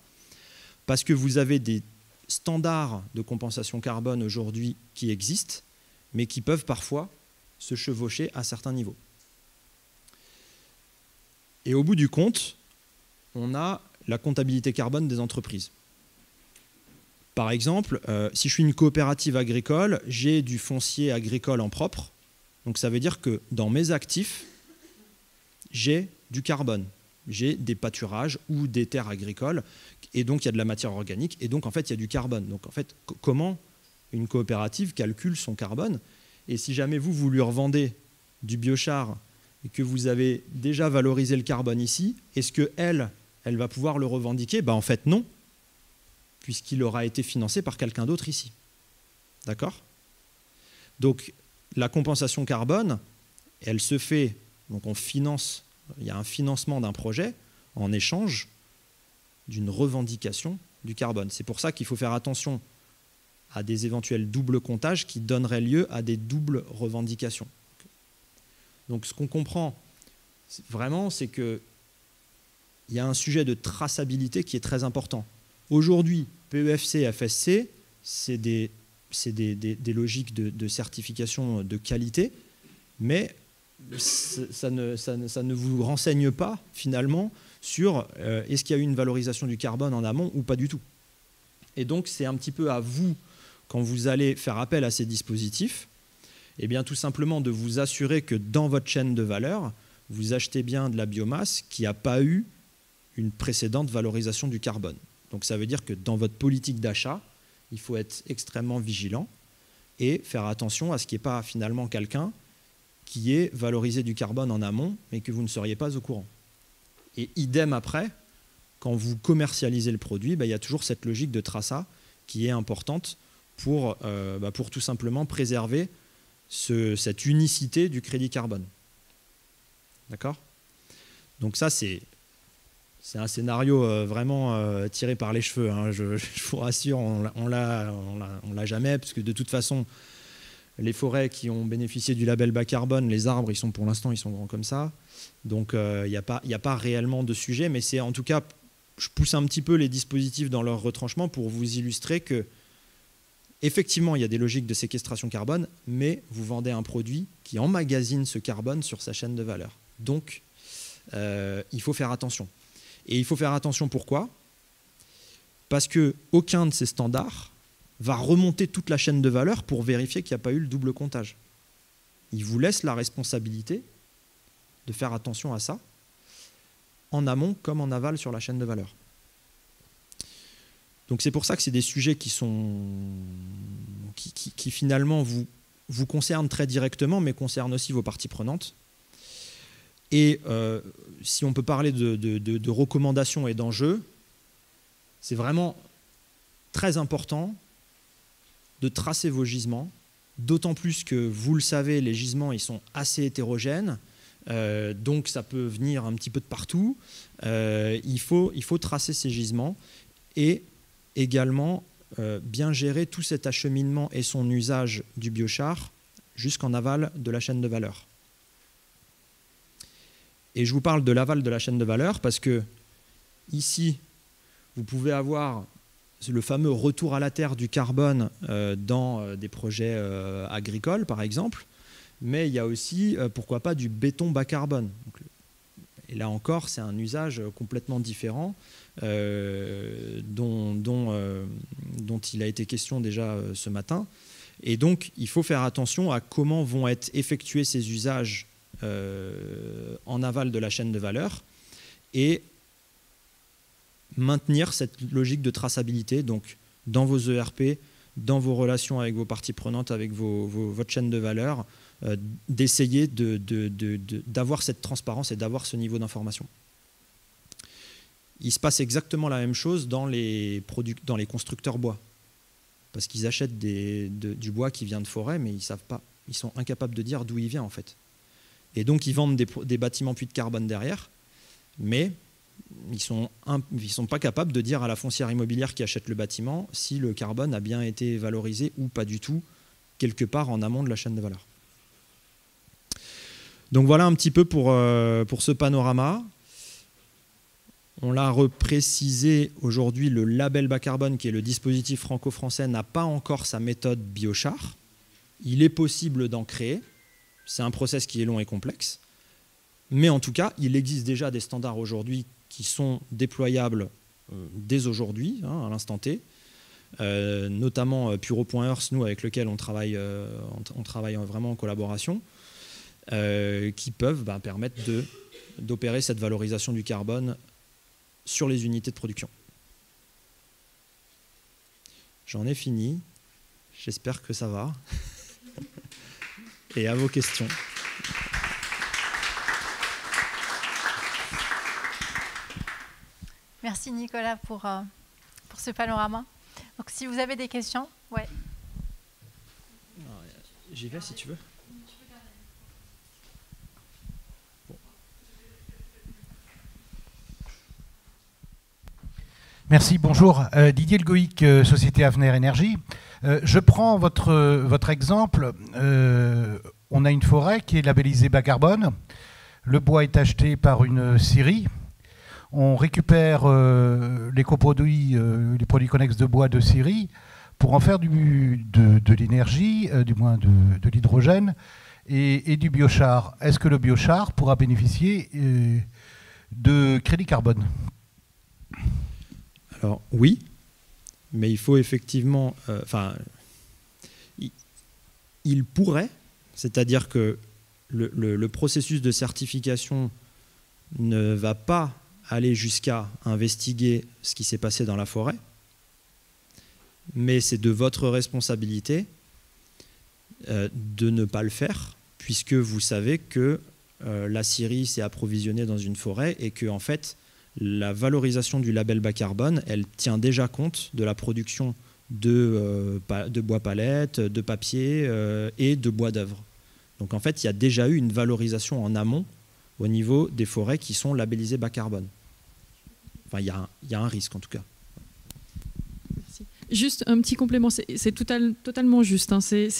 parce que vous avez des standards de compensation carbone aujourd'hui qui existent, mais qui peuvent parfois se chevaucher à certains niveaux. Et au bout du compte, on a la comptabilité carbone des entreprises. Par exemple, si je suis une coopérative agricole, j'ai du foncier agricole en propre. Donc ça veut dire que dans mes actifs, j'ai du carbone. J'ai des pâturages ou des terres agricoles, et donc il y a de la matière organique, et donc en fait il y a du carbone. Donc en fait, comment une coopérative calcule son carbone? Et si jamais vous lui revendez du biochar et que vous avez déjà valorisé le carbone ici, est-ce qu'elle va pouvoir le revendiquer? En fait non, puisqu'il aura été financé par quelqu'un d'autre ici. D'accord? Donc la compensation carbone, elle se fait, donc on finance, il y a un financement d'un projet en échange d'une revendication du carbone. C'est pour ça qu'il faut faire attention à des éventuels doubles comptages qui donneraient lieu à des doubles revendications. Donc ce qu'on comprend vraiment, c'est qu'il y a un sujet de traçabilité qui est très important. Aujourd'hui, PEFC, FSC, c'est des logiques de certification de qualité, mais ça ne vous renseigne pas finalement sur est-ce qu'il y a eu une valorisation du carbone en amont ou pas du tout. Et donc c'est un petit peu à vous, quand vous allez faire appel à ces dispositifs, eh bien, tout simplement de vous assurer que dans votre chaîne de valeur, vous achetez bien de la biomasse qui n'a pas eu une précédente valorisation du carbone. Donc ça veut dire que dans votre politique d'achat, il faut être extrêmement vigilant et faire attention à ce qu'il n'y ait pas finalement quelqu'un qui ait valorisé du carbone en amont mais que vous ne seriez pas au courant. Et idem après, quand vous commercialisez le produit, il y a toujours cette logique de traça qui est importante pour tout simplement préserver cette unicité du crédit carbone. D'accord? Donc ça, c'est un scénario vraiment tiré par les cheveux. Hein. Je vous rassure, on l'a jamais, parce que de toute façon, les forêts qui ont bénéficié du label bas carbone, les arbres, pour l'instant, ils sont grands comme ça. Donc il n'y a pas réellement de sujet, mais c'est en tout cas, je pousse un petit peu les dispositifs dans leur retranchement pour vous illustrer que effectivement, il y a des logiques de séquestration carbone, mais vous vendez un produit qui emmagasine ce carbone sur sa chaîne de valeur. Donc, il faut faire attention. Et il faut faire attention pourquoi? Parce qu'aucun de ces standards va remonter toute la chaîne de valeur pour vérifier qu'il n'y a pas eu le double comptage. Il vous laisse la responsabilité de faire attention à ça, en amont comme en aval sur la chaîne de valeur. Donc c'est pour ça que c'est des sujets qui finalement vous concernent très directement, mais concernent aussi vos parties prenantes. Et si on peut parler de recommandations et d'enjeux, c'est vraiment très important de tracer vos gisements, d'autant plus que, vous le savez, les gisements ils sont assez hétérogènes, donc ça peut venir un petit peu de partout. Il faut tracer ces gisements et également bien gérer tout cet acheminement et son usage du biochar jusqu'en aval de la chaîne de valeur. Et je vous parle de l'aval de la chaîne de valeur parce que ici, vous pouvez avoir le fameux retour à la terre du carbone dans des projets agricoles, par exemple, mais il y a aussi, pourquoi pas, du béton bas carbone. Donc, Et là encore, c'est un usage complètement différent dont il a été question déjà ce matin. Et donc, il faut faire attention à comment vont être effectués ces usages en aval de la chaîne de valeur et maintenir cette logique de traçabilité, donc dans vos ERP, dans vos relations avec vos parties prenantes, avec votre chaîne de valeur, d'essayer d'avoir cette transparence et d'avoir ce niveau d'information. Il se passe exactement la même chose dans les constructeurs bois, parce qu'ils achètent du bois qui vient de forêt, mais ils savent pas, ils sont incapables de dire d'où il vient en fait. Et donc ils vendent des bâtiments puits de carbone derrière, mais ils sont pas capables de dire à la foncière immobilière qui achète le bâtiment si le carbone a bien été valorisé ou pas du tout, quelque part en amont de la chaîne de valeur. Donc voilà un petit peu pour ce panorama. On l'a reprécisé aujourd'hui, le label bas carbone, qui est le dispositif franco-français, n'a pas encore sa méthode biochar. Il est possible d'en créer. C'est un process qui est long et complexe. Mais en tout cas, il existe déjà des standards aujourd'hui qui sont déployables dès aujourd'hui, à l'instant T. Notamment Puro.earth, nous, avec lequel on travaille vraiment en collaboration, qui peuvent permettre d'opérer cette valorisation du carbone sur les unités de production. J'en ai fini. J'espère que ça va. Et à vos questions. Merci Nicolas pour ce panorama. Donc si vous avez des questions, ouais. J'y vais si tu veux. Merci, bonjour. Didier Le Goïc, Société Avner Énergie. Je prends votre exemple. On a une forêt qui est labellisée bas carbone. Le bois est acheté par une scierie. On récupère les coproduits, les produits connexes de bois de scierie pour en faire de l'énergie, du moins de l'hydrogène et du biochar. Est-ce que le biochar pourra bénéficier de crédit carbone ? Alors oui, mais il faut effectivement... il pourrait, c'est-à-dire que le processus de certification ne va pas aller jusqu'à investiguer ce qui s'est passé dans la forêt, mais c'est de votre responsabilité de ne pas le faire, puisque vous savez que la scierie s'est approvisionnée dans une forêt et que, en fait, la valorisation du label bas carbone, elle tient déjà compte de la production de bois palette, de papier et de bois d'œuvre. Donc en fait, il y a déjà eu une valorisation en amont au niveau des forêts qui sont labellisées bas carbone. Enfin, il y a un risque en tout cas. Merci. Juste un petit complément, c'est totalement juste. Hein. C'est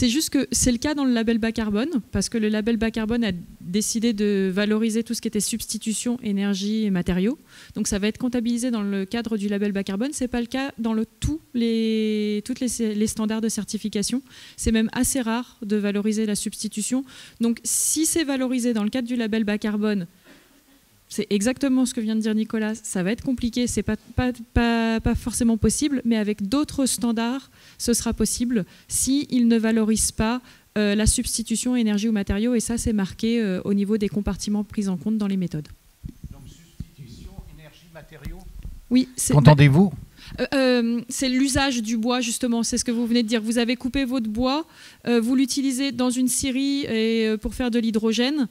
juste que c'est le cas dans le label bas carbone, parce que le label bas carbone a décidé de valoriser tout ce qui était substitution, énergie et matériaux. Donc ça va être comptabilisé dans le cadre du label bas carbone. Ce n'est pas le cas dans tous les standards de certification. C'est même assez rare de valoriser la substitution. Donc si c'est valorisé dans le cadre du label bas carbone, c'est exactement ce que vient de dire Nicolas, ça va être compliqué, c'est pas forcément possible, mais avec d'autres standards, ce sera possible s'ils ne valorisent pas la substitution énergie ou matériaux, et ça c'est marqué au niveau des compartiments pris en compte dans les méthodes. Donc substitution énergie matériaux. Oui. Qu'entendez-vous ? C'est l'usage du bois, justement, c'est ce que vous venez de dire. Vous avez coupé votre bois, vous l'utilisez dans une scierie pour faire de l'hydrogène.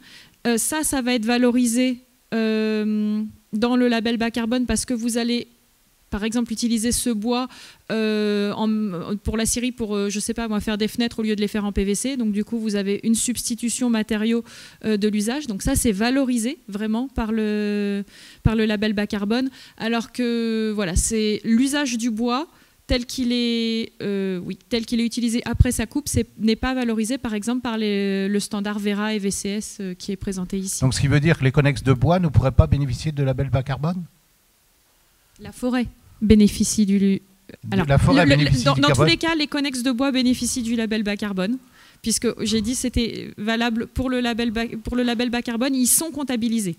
Ça va être valorisé dans le label bas carbone, parce que vous allez, par exemple, utiliser ce bois pour la scierie pour, je sais pas moi, faire des fenêtres au lieu de les faire en PVC. Donc du coup, vous avez une substitution matériaux de l'usage. Donc ça, c'est valorisé vraiment par le label bas carbone. Alors que voilà, c'est l'usage du bois tel qu'il est utilisé après sa coupe, n'est pas valorisé par exemple par le standard Verra et VCS qui est présenté ici. Donc ce qui veut dire que les connexes de bois ne pourraient pas bénéficier de label bas carbone ? La forêt bénéficie du... Alors, la forêt bénéficie dans du carbone. tous les cas, les connexes de bois bénéficient du label bas carbone, puisque j'ai dit c'était valable pour le label bas carbone, ils sont comptabilisés.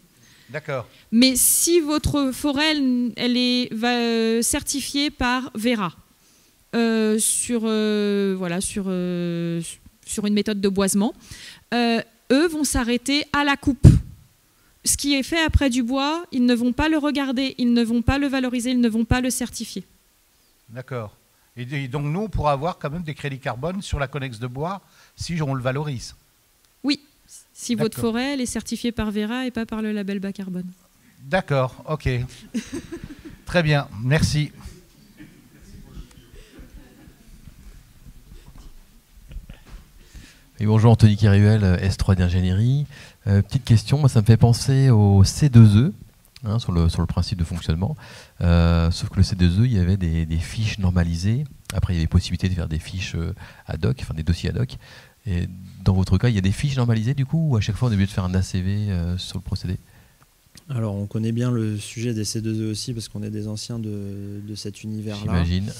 D'accord. Mais si votre forêt, elle est certifiée par Verra, sur une méthode de boisement, eux vont s'arrêter à la coupe. Ce qui est fait après du bois, ils ne vont pas le regarder, ils ne vont pas le valoriser, ils ne vont pas le certifier. D'accord. Et donc nous, on pourra avoir quand même des crédits carbone sur la connexe de bois si on le valorise. Oui, si votre forêt elle est certifiée par Verra et pas par le label bas carbone. D'accord, ok. Très bien, merci. Et bonjour, Anthony Kéruel, S3 d'ingénierie. Petite question, moi ça me fait penser au C2E, hein, sur le principe de fonctionnement. Sauf que le C2E, il y avait des fiches normalisées. Après, il y avait possibilité de faire des fiches ad hoc, enfin des dossiers ad hoc. Et dans votre cas, il y a des fiches normalisées du coup, ou à chaque fois on est obligé de faire un ACV sur le procédé? Alors, on connaît bien le sujet des C2E aussi parce qu'on est des anciens de cet univers-là. J'imagine.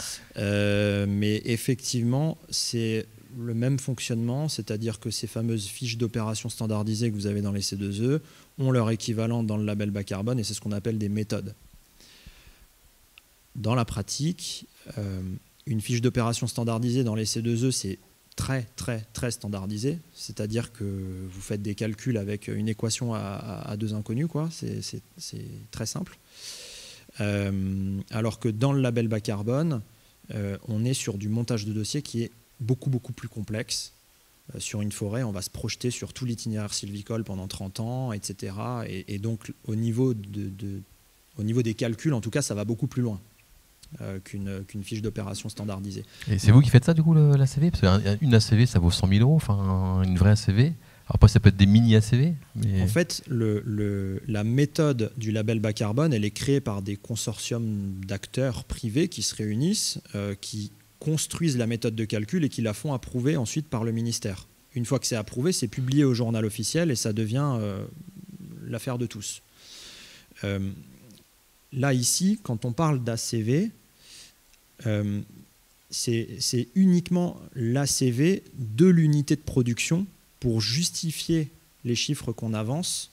Mais effectivement, c'est le même fonctionnement, c'est-à-dire que ces fameuses fiches d'opération standardisées que vous avez dans les C2E ont leur équivalent dans le label bas carbone, et c'est ce qu'on appelle des méthodes. Dans la pratique, une fiche d'opération standardisée dans les C2E, c'est très standardisé, c'est-à-dire que vous faites des calculs avec une équation à deux inconnus, quoi. C'est très simple. Alors que dans le label bas carbone, on est sur du montage de dossier qui est beaucoup plus complexe. Sur une forêt, on va se projeter sur tout l'itinéraire sylvicole pendant 30 ans, etc. Et donc, au niveau des calculs, en tout cas, ça va beaucoup plus loin qu'une fiche d'opération standardisée. Et c'est vous qui faites ça, du coup, l'ACV? Parce qu'une ACV, ça vaut 100 000 €, enfin, une vraie ACV. Après, ça peut être des mini-ACV. Mais... En fait, la méthode du label bas carbone, elle est créée par des consortiums d'acteurs privés qui se réunissent, qui construisent la méthode de calcul et qui la font approuver ensuite par le ministère. Une fois que c'est approuvé, c'est publié au journal officiel et ça devient l'affaire de tous. Là, ici, quand on parle d'ACV, c'est uniquement l'ACV de l'unité de production pour justifier les chiffres qu'on avance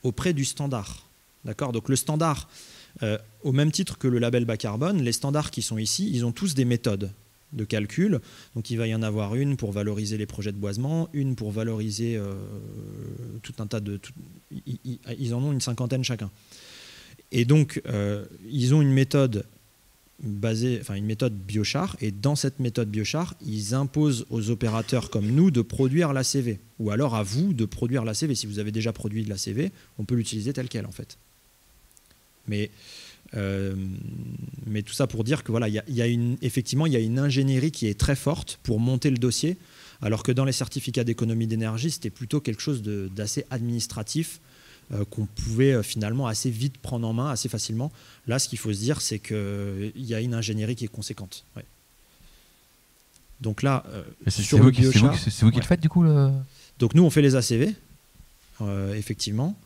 auprès du standard. D'accord ? Donc le standard, au même titre que le label bas carbone, les standards qui sont ici, ils ont tous des méthodes de calcul. Donc il va y en avoir une pour valoriser les projets de boisement, une pour valoriser tout un tas de... ils en ont une cinquantaine chacun. Et donc ils ont une méthode une méthode biochar, et dans cette méthode biochar, ils imposent aux opérateurs comme nous de produire l'ACV, ou alors à vous de produire l'ACV. Si vous avez déjà produit de l'ACV, on peut l'utiliser tel quel en fait. Mais tout ça pour dire que voilà, effectivement, il y a une ingénierie qui est très forte pour monter le dossier, alors que dans les certificats d'économie d'énergie, c'était plutôt quelque chose d'assez administratif, qu'on pouvait finalement assez vite prendre en main, assez facilement. Là, ce qu'il faut se dire, c'est qu'il y a une ingénierie qui est conséquente. Ouais. Donc là, c'est vous qui le faites du coup Donc nous, on fait les ACV, effectivement,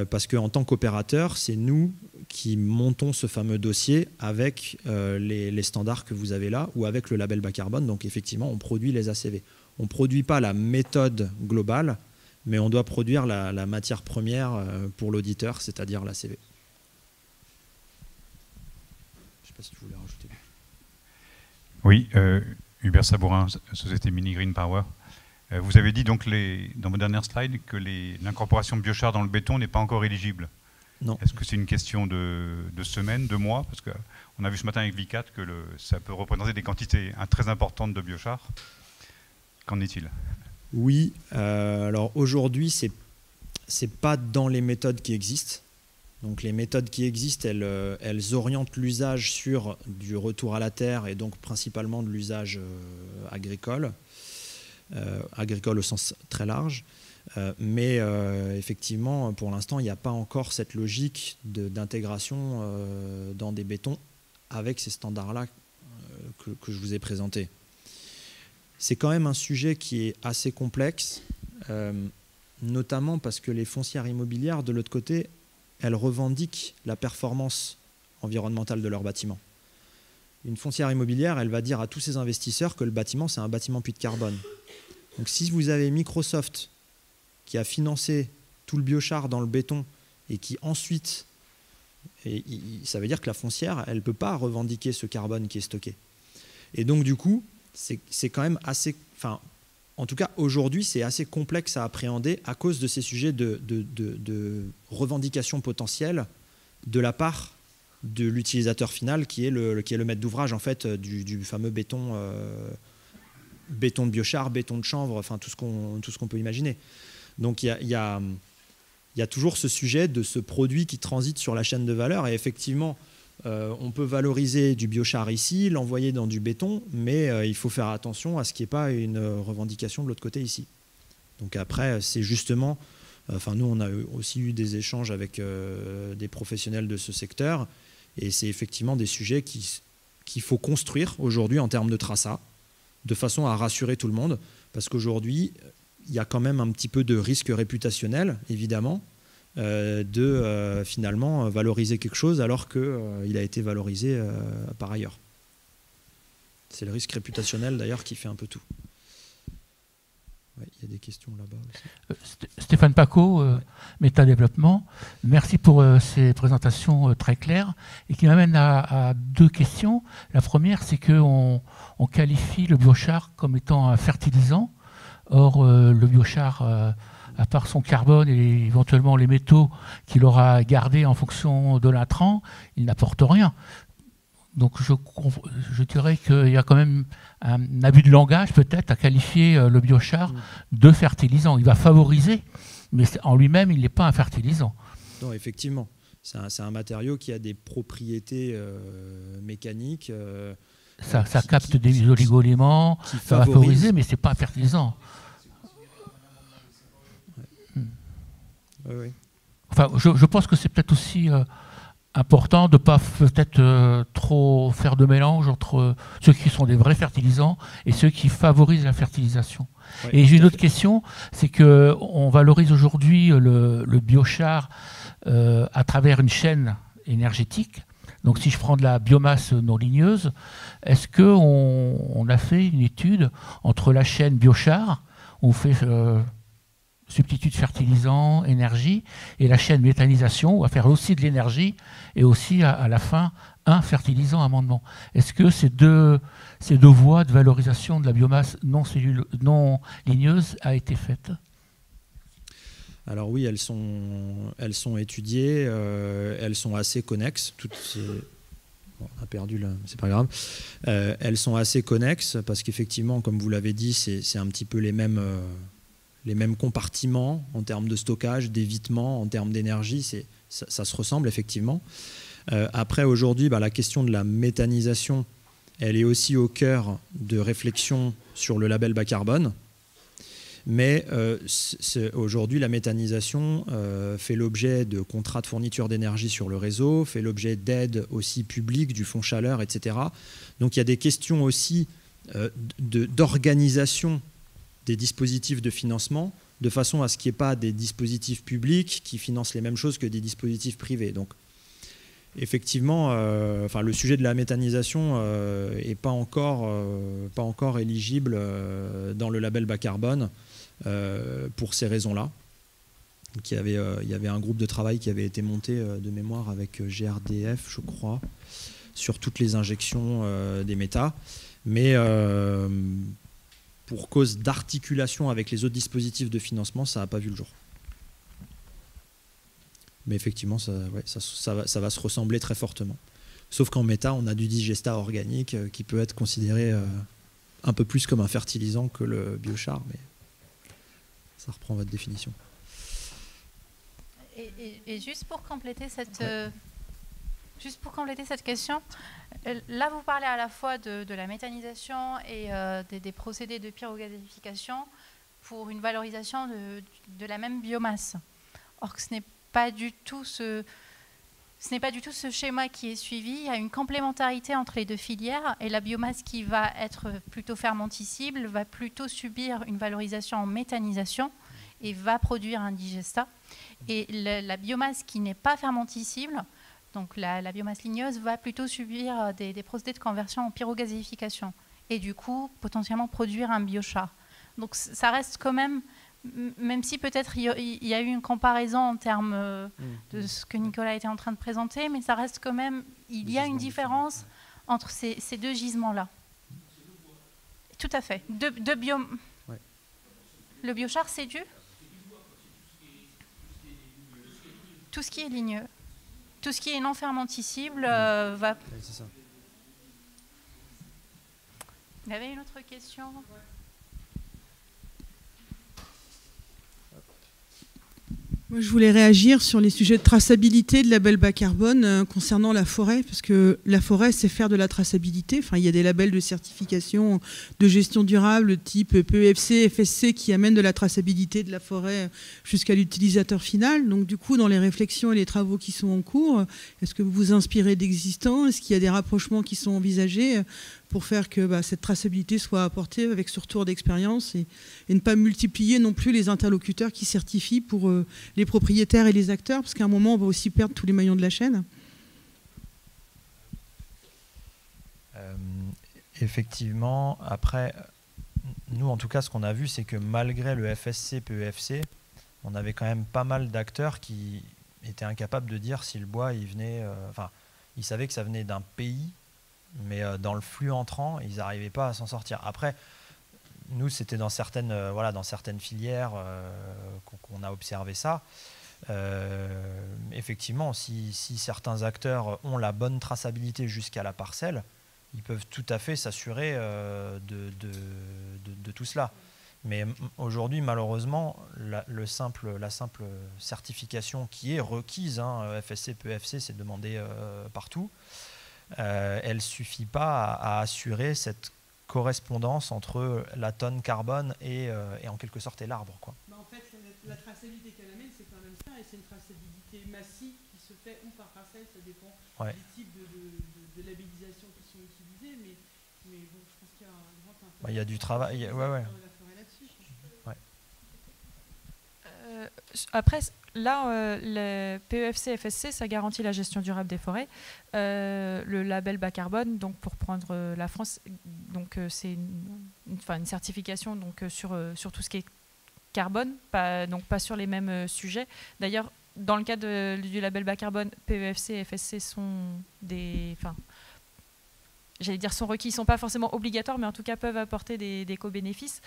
parce qu'en tant qu'opérateur, c'est nous qui montons ce fameux dossier avec les standards que vous avez là, ou avec le label bas carbone. Donc effectivement, on produit les ACV. On ne produit pas la méthode globale, mais on doit produire la matière première pour l'auditeur, c'est-à-dire l'ACV. Je ne sais pas si tu voulais rajouter. Oui, Hubert Sabourin, société Mini Green Power. Vous avez dit donc dans vos dernières slides que l'incorporation de biochar dans le béton n'est pas encore éligible. Non. Est-ce que c'est une question de semaines, de mois? Parce qu'on a vu ce matin avec Vicat que ça peut représenter des quantités très importantes de biochar. Qu'en est-il? Oui, alors aujourd'hui, c'est pas dans les méthodes qui existent. Donc les méthodes qui existent, elles orientent l'usage sur du retour à la terre et donc principalement de l'usage agricole au sens très large. Mais effectivement, pour l'instant, il n'y a pas encore cette logique d'intégration dans des bétons avec ces standards-là que je vous ai présentés. C'est quand même un sujet qui est assez complexe, notamment parce que les foncières immobilières, de l'autre côté, elles revendiquent la performance environnementale de leur bâtiment. Une foncière immobilière, elle va dire à tous ses investisseurs que le bâtiment, c'est un bâtiment puits de carbone. Donc si vous avez Microsoft qui a financé tout le biochar dans le béton et qui ensuite, ça veut dire que la foncière, elle ne peut pas revendiquer ce carbone qui est stocké. Et donc du coup, c'est quand même assez... Enfin, en tout cas, aujourd'hui, c'est assez complexe à appréhender à cause de ces sujets de revendication potentielle de la part de l'utilisateur final qui est le maître d'ouvrage en fait, du fameux béton, béton de biochar, béton de chanvre, enfin tout ce qu'on peut imaginer. Donc il y a toujours ce sujet de ce produit qui transite sur la chaîne de valeur et effectivement, on peut valoriser du biochar ici, l'envoyer dans du béton, mais il faut faire attention à ce qu'il n'y ait pas une revendication de l'autre côté ici. Donc après, c'est justement, nous on a aussi eu des échanges avec des professionnels de ce secteur, et c'est effectivement des sujets qu'il faut construire aujourd'hui en termes de traçat, de façon à rassurer tout le monde, parce qu'aujourd'hui, il y a quand même un petit peu de risque réputationnel, évidemment, de finalement valoriser quelque chose alors qu'il a été valorisé par ailleurs. C'est le risque réputationnel d'ailleurs qui fait un peu tout. Ouais, il y a des questions là-bas aussi. Stéphane Paco, Méta Développement, merci pour ces présentations très claires et qui m'amènent à deux questions. La première, c'est qu'on qualifie le biochar comme étant un fertilisant. Or, le biochar, à part son carbone et éventuellement les métaux qu'il aura gardés en fonction de l'intrant, il n'apporte rien. Donc je dirais qu'il y a quand même un abus de langage peut-être à qualifier le biochar de fertilisant. Il va favoriser, mais en lui-même, il n'est pas un fertilisant. Non, effectivement. C'est un matériau qui a des propriétés mécaniques. Ça capte des oligo-éléments, ça va favoriser, mais ce n'est pas un fertilisant. Oui. Enfin, je pense que c'est peut-être aussi important de ne pas peut-être trop faire de mélange entre ceux qui sont des vrais fertilisants et ceux qui favorisent la fertilisation. Ouais, et j'ai une autre question, c'est qu'on valorise aujourd'hui le biochar à travers une chaîne énergétique. Donc si je prends de la biomasse non ligneuse, est-ce qu'on a fait une étude entre la chaîne biochar, où on fait substitut fertilisant, énergie, et la chaîne méthanisation, on va faire aussi de l'énergie et aussi à la fin un fertilisant amendement. Est-ce que ces deux voies de valorisation de la biomasse non ligneuse a été faite? Alors oui, elles sont étudiées, elles sont assez connexes. Bon, on a perdu là, c'est pas grave. Elles sont assez connexes parce qu'effectivement, comme vous l'avez dit, c'est un petit peu les mêmes compartiments en termes de stockage, d'évitement, en termes d'énergie, ça se ressemble effectivement. Après, aujourd'hui, la question de la méthanisation, elle est aussi au cœur de réflexions sur le label bas carbone. Mais aujourd'hui, la méthanisation fait l'objet de contrats de fourniture d'énergie sur le réseau, fait l'objet d'aides aussi publiques, du fonds chaleur, etc. Donc il y a des questions aussi d'organisation des dispositifs de financement, de façon à ce qu'il n'y ait pas des dispositifs publics qui financent les mêmes choses que des dispositifs privés. Donc, effectivement, le sujet de la méthanisation n'est pas encore éligible dans le label bas carbone pour ces raisons-là. Donc, il y avait un groupe de travail qui avait été monté de mémoire avec GRDF, je crois, sur toutes les injections des méta. Mais pour cause d'articulation avec les autres dispositifs de financement, ça n'a pas vu le jour. Mais effectivement, ça va se ressembler très fortement. Sauf qu'en méta, on a du digestat organique qui peut être considéré un peu plus comme un fertilisant que le biochar, mais ça reprend votre définition. Et juste pour compléter cette question, là vous parlez à la fois de la méthanisation et des procédés de pyrogasification pour une valorisation de la même biomasse. Or que ce n'est pas du tout ce schéma qui est suivi. Il y a une complémentarité entre les deux filières et la biomasse qui va être plutôt fermenticible va plutôt subir une valorisation en méthanisation et va produire un digestat. Et la biomasse qui n'est pas fermenticible, donc la biomasse ligneuse, va plutôt subir des procédés de conversion en pyrogasification et du coup potentiellement produire un biochar. Donc ça reste quand même, même si peut-être il y a eu une comparaison en termes de ce que Nicolas était en train de présenter, mais ça reste quand même, il y a une différence entre ces deux gisements-là. Tout à fait. Ouais. Le biochar, c'est tout ce qui est ligneux. Tout ce qui est non fermenticible va... Ouais, c'est ça. Il y avait une autre question ? Moi, je voulais réagir sur les sujets de traçabilité de label bas carbone concernant la forêt, parce que la forêt, c'est faire de la traçabilité. Enfin, il y a des labels de certification de gestion durable type PEFC, FSC qui amènent de la traçabilité de la forêt jusqu'à l'utilisateur final. Donc, du coup, dans les réflexions et les travaux qui sont en cours, est-ce que vous vous inspirez d'existants ? Est-ce qu'il y a des rapprochements qui sont envisagés pour faire que cette traçabilité soit apportée avec ce retour d'expérience et ne pas multiplier non plus les interlocuteurs qui certifient pour les propriétaires et les acteurs, parce qu'à un moment, on va aussi perdre tous les maillons de la chaîne. Effectivement, après, nous en tout cas, ce qu'on a vu, c'est que malgré le FSC, PEFC, on avait quand même pas mal d'acteurs qui étaient incapables de dire si le bois, il venait... Enfin, ils savaient que ça venait d'un pays, mais dans le flux entrant, ils n'arrivaient pas à s'en sortir. Après, nous, c'était dans certaines filières qu'on a observé ça. Effectivement, si certains acteurs ont la bonne traçabilité jusqu'à la parcelle, ils peuvent tout à fait s'assurer de tout cela. Mais aujourd'hui, malheureusement, la simple certification qui est requise, FSC, PEFC, c'est demandé partout, elle ne suffit pas à assurer cette correspondance entre la tonne carbone et en quelque sorte et l'arbre, quoi. En fait, la traçabilité qu'elle amène, c'est quand même ça, et c'est une traçabilité massive qui se fait ou par parcelle, ça dépend du type de labellisation qui sont utilisés, mais bon, je pense qu'il y a un grand intérêt. Il y a du travail, ouais. Après, là, le PEFC, FSC, ça garantit la gestion durable des forêts. Le label bas carbone, donc pour prendre la France, donc c'est une certification donc sur tout ce qui est carbone, pas sur les mêmes sujets. D'ailleurs, dans le cas du label bas carbone, PEFC et FSC sont sont requis, ils ne sont pas forcément obligatoires, mais en tout cas peuvent apporter des co-bénéfices.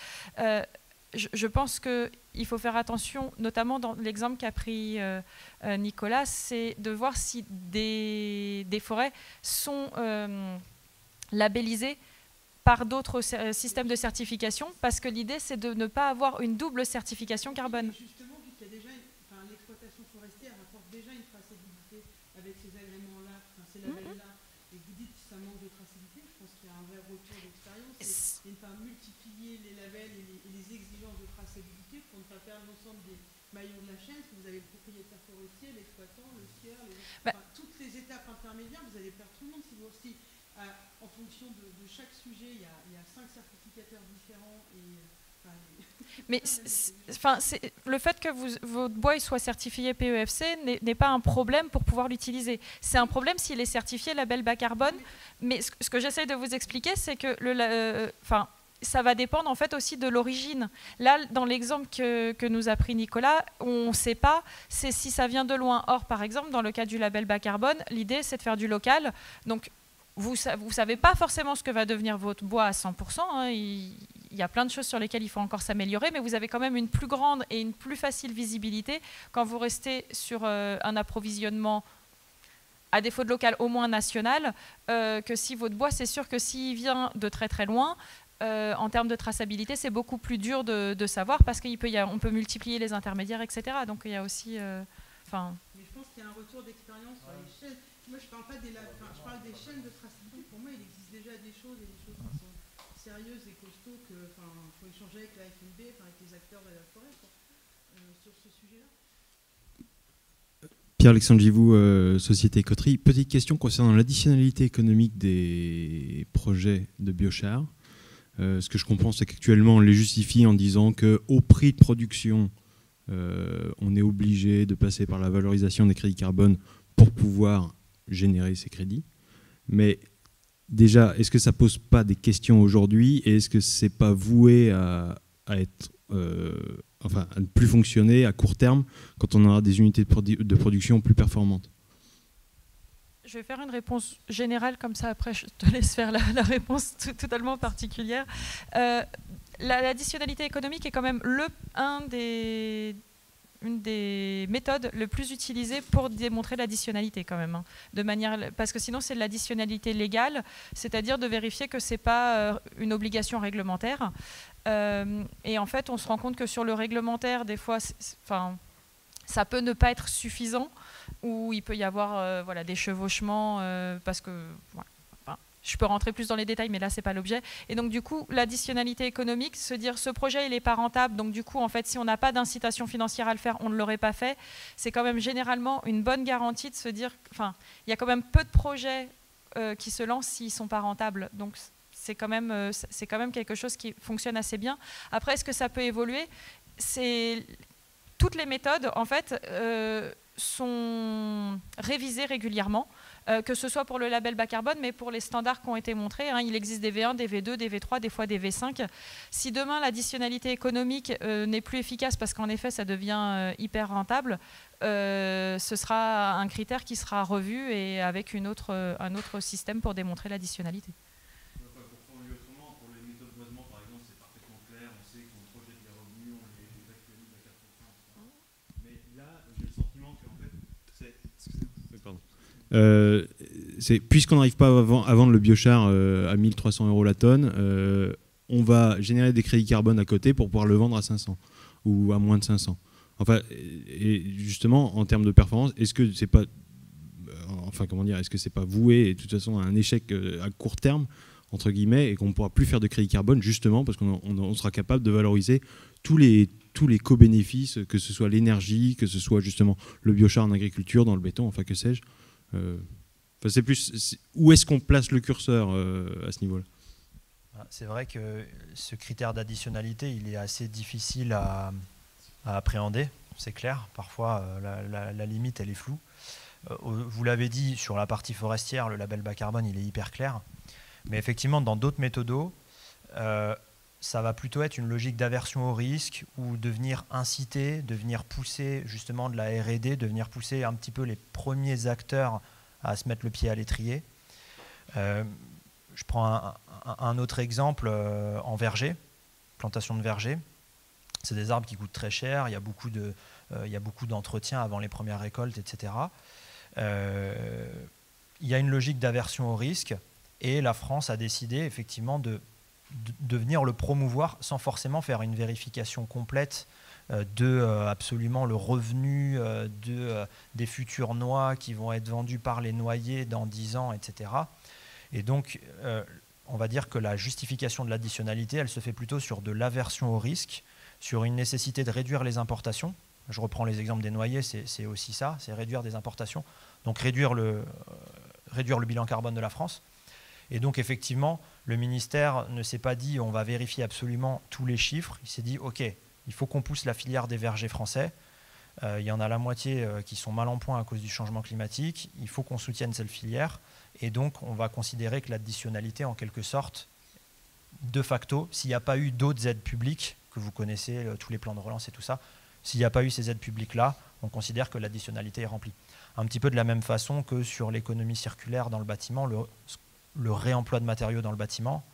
Je pense qu'il faut faire attention, notamment dans l'exemple qu'a pris Nicolas, c'est de voir si des forêts sont labellisées par d'autres systèmes de certification, parce que l'idée, c'est de ne pas avoir une double certification carbone. Justement, vu qu'il y a déjà l'exploitation forestière apporte déjà une traçabilité avec ces agréments-là, ces labels-là, et que vous dites que ça manque de traçabilité, je pense qu'il y a un vrai retour d'expérience, et ne pas multiplier les labels et les exigences de traçabilité pour ne pas perdre l'ensemble des maillons de la chaîne, parce que vous avez le propriétaire forestier, l'exploitant, le skieur, toutes les étapes intermédiaires, vous allez perdre tout le monde si vous aussi, en fonction de chaque sujet, il y a 5 certificateurs différents mais le fait que votre bois soit certifié PEFC n'est pas un problème pour pouvoir l'utiliser. C'est un problème s'il est certifié label bas carbone. Mais ce que j'essaie de vous expliquer, c'est que ça va dépendre en fait aussi de l'origine. Là, dans l'exemple que nous a pris Nicolas, on ne sait pas si ça vient de loin. Or, par exemple, dans le cas du label bas carbone, l'idée, c'est de faire du local. Donc, vous ne savez pas forcément ce que va devenir votre bois à 100%. Il y a plein de choses sur lesquelles il faut encore s'améliorer, mais vous avez quand même une plus grande et une plus facile visibilité quand vous restez sur un approvisionnement, à défaut de local, au moins national, que si votre bois, c'est sûr que s'il vient de très très loin, en termes de traçabilité, c'est beaucoup plus dur de savoir, parce qu'on peut multiplier les intermédiaires, etc. Donc il y a aussi... Mais je pense qu'il y a un retour d'expérience sur les chaînes. Moi, je parle pas je parle des chaînes de traçabilité. Pour moi, il existe déjà des choses qui sont sérieuses et costauds qu'il faut échanger avec la FNB, avec les acteurs de la forêt sur ce sujet-là. Pierre-Alexandre Givou, Société Coterie. Petite question concernant l'additionnalité économique des projets de biochar. Ce que je comprends, c'est qu'actuellement, on les justifie en disant qu'au prix de production, on est obligé de passer par la valorisation des crédits carbone pour pouvoir générer ces crédits. Mais déjà, est-ce que ça ne pose pas des questions aujourd'hui, et est-ce que ce n'est pas voué à être, à ne plus fonctionner à court terme quand on aura des unités de production plus performantes? Je vais faire une réponse générale, comme ça après je te laisse faire la réponse totalement particulière. L'additionnalité économique est quand même une des méthodes le plus utilisées pour démontrer l'additionnalité quand même, hein, parce que sinon c'est de l'additionnalité légale, c'est-à-dire de vérifier que c'est pas une obligation réglementaire. Et en fait, on se rend compte que sur le réglementaire, des fois, ça peut ne pas être suffisant, ou il peut y avoir des chevauchements, parce que je peux rentrer plus dans les détails, mais là, ce n'est pas l'objet. Et donc, du coup, l'additionnalité économique, se dire ce projet, il n'est pas rentable, donc du coup, en fait, si on n'a pas d'incitation financière à le faire, on ne l'aurait pas fait. C'est quand même généralement une bonne garantie de se dire, il y a quand même peu de projets qui se lancent s'ils ne sont pas rentables. Donc, c'est quand même quelque chose qui fonctionne assez bien. Après, est-ce que ça peut évoluer? Toutes les méthodes, en fait, sont révisées régulièrement, que ce soit pour le label bas carbone, mais pour les standards qui ont été montrés. Hein, il existe des V1, des V2, des V3, des fois des V5. Si demain l'additionnalité économique n'est plus efficace parce qu'en effet ça devient hyper rentable, ce sera un critère qui sera revu et avec un autre système pour démontrer l'additionnalité. Puisqu'on n'arrive pas à vendre le biochar à 1 300 € la tonne, on va générer des crédits carbone à côté pour pouvoir le vendre à 500 ou à moins de 500. Enfin, et justement, en termes de performance, est-ce que c'est pas, est-ce que c'est pas voué, et de toute façon, à un échec à court terme, entre guillemets, et qu'on ne pourra plus faire de crédit carbone, justement, parce qu'on sera capable de valoriser tous les co-bénéfices, que ce soit l'énergie, que ce soit justement le biochar en agriculture, dans le béton, enfin que sais-je. C'est plus où est-ce qu'on place le curseur à ce niveau-là? C'est vrai que ce critère d'additionnalité, il est assez difficile à appréhender, c'est clair. Parfois, la limite, elle est floue. Vous l'avez dit, sur la partie forestière, le label bas carbone, il est hyper clair. Mais effectivement, dans d'autres méthodos, ça va plutôt être une logique d'aversion au risque, ou de venir inciter, de venir pousser justement de la R&D, de venir pousser un petit peu les premiers acteurs à se mettre le pied à l'étrier. Je prends un autre exemple en verger, plantation de verger. C'est des arbres qui coûtent très cher, il y a beaucoup d'entretien avant les premières récoltes, etc. Il y a une logique d'aversion au risque, et la France a décidé effectivement de venir le promouvoir sans forcément faire une vérification complète de absolument le revenu des futures noix qui vont être vendues par les noyers dans 10 ans, etc. Et donc, on va dire que la justification de l'additionnalité, elle se fait plutôt sur de l'aversion au risque, sur une nécessité de réduire les importations. Je reprends les exemples des noyers, c'est aussi ça, c'est réduire des importations, donc réduire le bilan carbone de la France. Et donc effectivement, le ministère ne s'est pas dit on va vérifier absolument tous les chiffres. Il s'est dit ok, il faut qu'on pousse la filière des vergers français. Il y en a la moitié qui sont mal en point à cause du changement climatique. Il faut qu'on soutienne cette filière. Et donc on va considérer que l'additionnalité, en quelque sorte, de facto, s'il n'y a pas eu d'autres aides publiques, que vous connaissez, tous les plans de relance et tout ça, s'il n'y a pas eu ces aides publiques-là, on considère que l'additionnalité est remplie. Un petit peu de la même façon que sur l'économie circulaire dans le bâtiment, le réemploi de matériaux dans le bâtiment.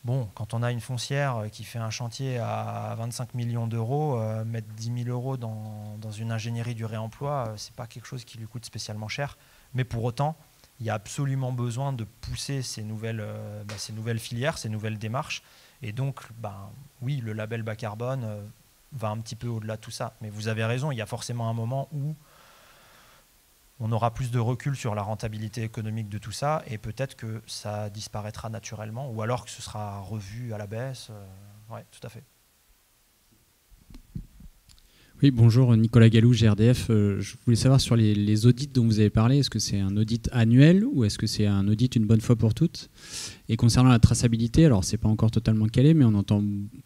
Bon, quand on a une foncière qui fait un chantier à 25 millions d'euros, mettre 10 000 € dans une ingénierie du réemploi, c'est pas quelque chose qui lui coûte spécialement cher. Mais pour autant, il y a absolument besoin de pousser ces nouvelles filières, ces nouvelles démarches. Et donc, oui, le label bas carbone va un petit peu au-delà de tout ça. Mais vous avez raison, il y a forcément un moment où on aura plus de recul sur la rentabilité économique de tout ça, et peut-être que ça disparaîtra naturellement, ou alors que ce sera revu à la baisse. Oui, tout à fait. Oui, bonjour, Nicolas Gallou, GRDF. Je voulais savoir sur les audits dont vous avez parlé, est-ce que c'est un audit annuel ou est-ce que c'est un audit une bonne fois pour toutes? Et concernant la traçabilité, alors c'est pas encore totalement calé, mais on entend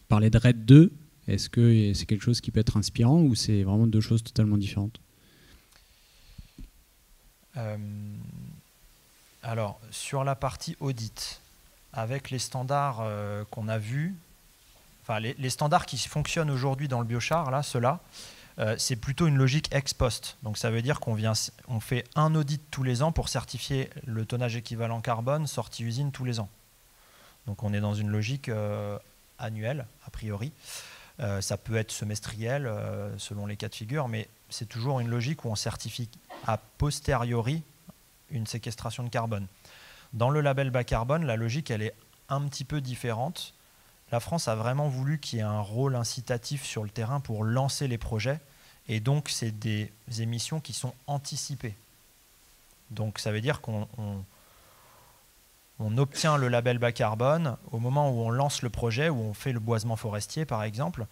parler de RED 2. Est-ce que c'est quelque chose qui peut être inspirant ou c'est vraiment deux choses totalement différentes? Alors, sur la partie audit, avec les standards qu'on a vus, enfin, les standards qui fonctionnent aujourd'hui dans le biochar, là, ceux-là, c'est plutôt une logique ex post. Donc ça veut dire on fait un audit tous les ans pour certifier le tonnage équivalent carbone sorti usine tous les ans. Donc on est dans une logique annuelle, a priori. Ça peut être semestriel selon les cas de figure, mais c'est toujours une logique où on certifie a posteriori une séquestration de carbone. Dans le label bas carbone, la logique elle est un petit peu différente. La France a vraiment voulu qu'il y ait un rôle incitatif sur le terrain pour lancer les projets, et donc c'est des émissions qui sont anticipées. Donc ça veut dire qu'on obtient le label bas carbone au moment où on lance le projet, où on fait le boisement forestier par exemple,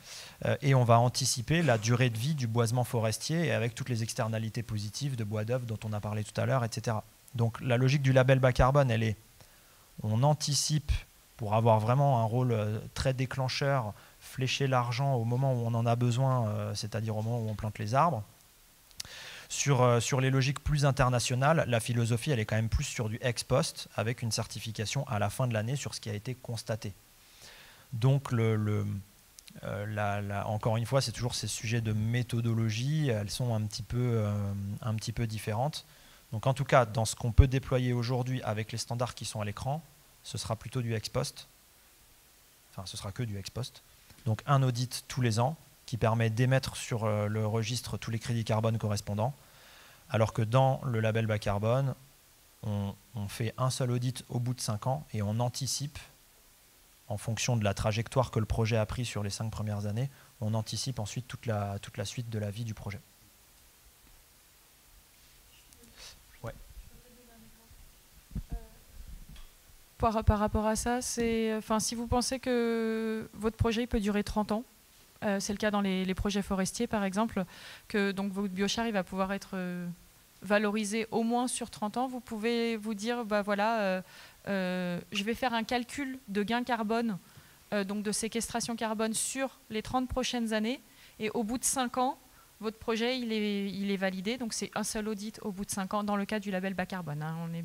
et on va anticiper la durée de vie du boisement forestier et avec toutes les externalités positives de bois d'œuvre dont on a parlé tout à l'heure, etc. Donc la logique du label bas carbone, elle est, on anticipe pour avoir vraiment un rôle très déclencheur, flécher l'argent au moment où on en a besoin, c'est-à-dire au moment où on plante les arbres. Sur les logiques plus internationales, la philosophie elle est quand même plus sur du ex post, avec une certification à la fin de l'année sur ce qui a été constaté. Donc encore une fois, c'est toujours ces sujets de méthodologie, elles sont un petit peu différentes. Donc en tout cas, dans ce qu'on peut déployer aujourd'hui avec les standards qui sont à l'écran, ce sera plutôt du ex post. Enfin, ce sera que du ex post. Donc un audit tous les ans qui permet d'émettre sur le registre tous les crédits carbone correspondants, alors que dans le label bas carbone, on fait un seul audit au bout de 5 ans et on anticipe, en fonction de la trajectoire que le projet a pris sur les 5 premières années, on anticipe ensuite toute la suite de la vie du projet. Ouais. Par rapport à ça, si vous pensez que votre projet peut durer 30 ans, c'est le cas dans les projets forestiers par exemple, que donc votre biochar il va pouvoir être valorisé au moins sur 30 ans, vous pouvez vous dire, bah voilà, je vais faire un calcul de gain carbone, donc de séquestration carbone sur les 30 prochaines années, et au bout de 5 ans, votre projet il est validé, donc c'est un seul audit au bout de 5 ans dans le cas du label bas carbone, hein, on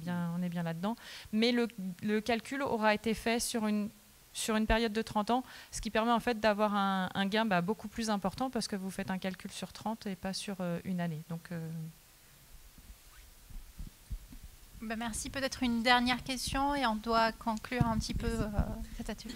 est bien là-dedans, mais le calcul aura été fait sur une période de 30 ans, ce qui permet en fait d'avoir un gain beaucoup plus important parce que vous faites un calcul sur 30 et pas sur une année. Donc, merci. Peut-être une dernière question et on doit conclure un petit peu cet atelier.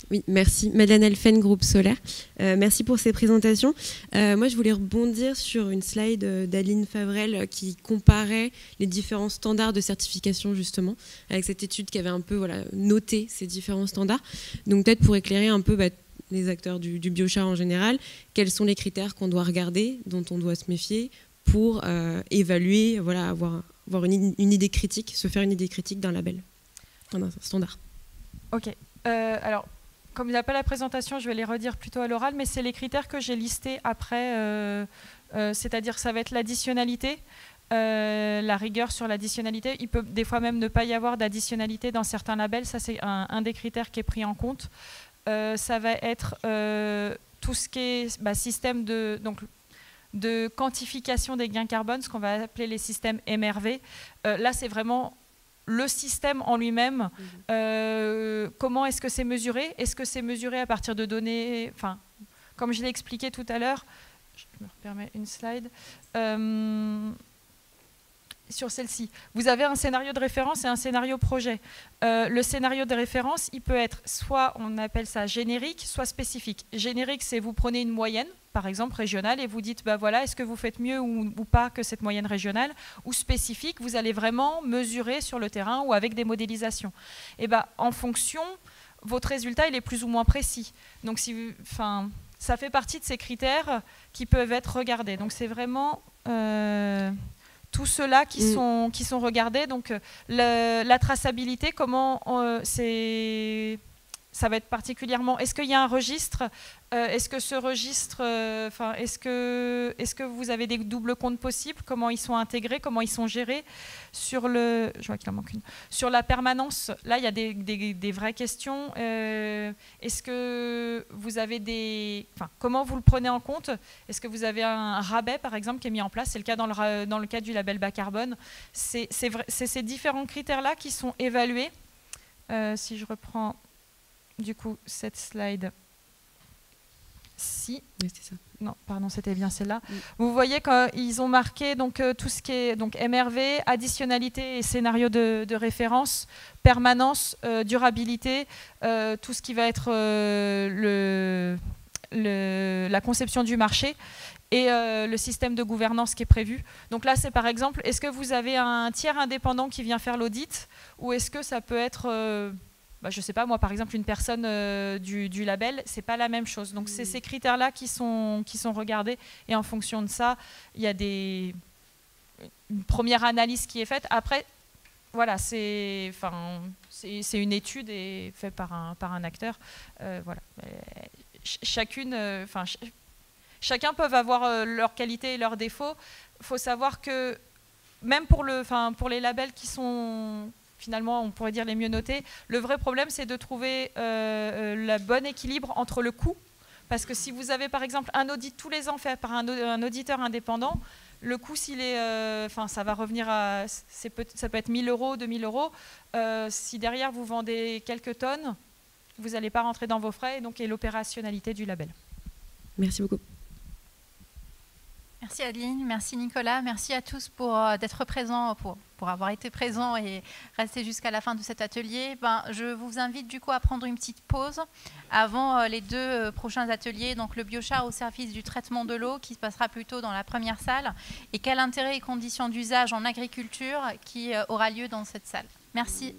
Oui, merci. Madeleine Elfen, Groupe Solaire. Merci pour ces présentations. Moi, je voulais rebondir sur une slide d'Adeline Favrel qui comparait les différents standards de certification, justement, avec cette étude qui avait un peu noté ces différents standards. Donc, peut-être pour éclairer un peu les acteurs du biochar en général, quels sont les critères qu'on doit regarder, dont on doit se méfier pour évaluer, avoir une idée critique, se faire une idée critique d'un label, d'un standard. Ok. Alors, comme il n'y a pas la présentation, je vais les redire plutôt à l'oral, mais c'est les critères que j'ai listés après, c'est-à-dire que ça va être l'additionnalité, la rigueur sur l'additionnalité. Il peut des fois même ne pas y avoir d'additionnalité dans certains labels, ça c'est un des critères qui est pris en compte. Ça va être tout ce qui est système de quantification des gains carbone, ce qu'on va appeler les systèmes MRV. Là, c'est vraiment le système en lui-même. Comment est-ce que c'est mesuré? Est-ce que c'est mesuré à partir de données, comme je l'ai expliqué tout à l'heure, je me permets une slide, sur celle-ci. Vous avez un scénario de référence et un scénario projet. Le scénario de référence, il peut être soit, on appelle ça générique, soit spécifique. Générique, c'est vous prenez une moyenne, par exemple régionale, et vous dites, voilà, est-ce que vous faites mieux ou pas que cette moyenne régionale? Ou spécifique, vous allez vraiment mesurer sur le terrain ou avec des modélisations. Et en fonction, votre résultat, il est plus ou moins précis. Donc, ça fait partie de ces critères qui peuvent être regardés. Donc, c'est vraiment tout cela qui sont regardés. Donc, la traçabilité, comment ça va être particulièrement... Est-ce qu'il y a un registre? Est-ce que ce registre... est-ce que vous avez des doubles comptes possibles? Comment ils sont intégrés? Comment ils sont gérés? Je vois qu'il en manque une. Sur la permanence, là, il y a des vraies questions. Est-ce que vous avez comment vous le prenez en compte? Est-ce que vous avez un rabais, par exemple, qui est mis en place? C'est le cas dans le cas du label bas carbone. C'est ces différents critères-là qui sont évalués. Si je reprends... Du coup, cette slide, ici. Oui, c'est ça. Non, pardon, c'était bien celle-là. Oui. Vous voyez qu'ils ont marqué donc, tout ce qui est donc, MRV, additionnalité et scénario de référence, permanence, durabilité, tout ce qui va être la conception du marché et le système de gouvernance qui est prévu. Donc là, c'est par exemple, est-ce que vous avez un tiers indépendant qui vient faire l'audit ou est-ce que ça peut être... je ne sais pas, moi par exemple, une personne du label, ce n'est pas la même chose. Donc c'est ces critères-là qui sont regardés et en fonction de ça, il y a une première analyse qui est faite. Après, voilà, c'est une étude faite par un acteur. Voilà. Chacun peut avoir leurs qualités et leurs défauts. Il faut savoir que même pour les labels qui sont... finalement, on pourrait dire les mieux notés. Le vrai problème, c'est de trouver le bon équilibre entre le coût. Parce que si vous avez, par exemple, un audit tous les ans fait par un auditeur indépendant, le coût, s'il est, ça va revenir à... ça peut être 1 000 €, 2 000 €. Si derrière, vous vendez quelques tonnes, vous n'allez pas rentrer dans vos frais et l'opérationnalité du label. Merci beaucoup. Merci Adeline, merci Nicolas, merci à tous pour d'être présents, pour avoir été présents et rester jusqu'à la fin de cet atelier. Je vous invite du coup à prendre une petite pause avant les 2 prochains ateliers, donc le biochar au service du traitement de l'eau qui se passera plutôt dans la première salle et quel intérêt et conditions d'usage en agriculture qui aura lieu dans cette salle. Merci.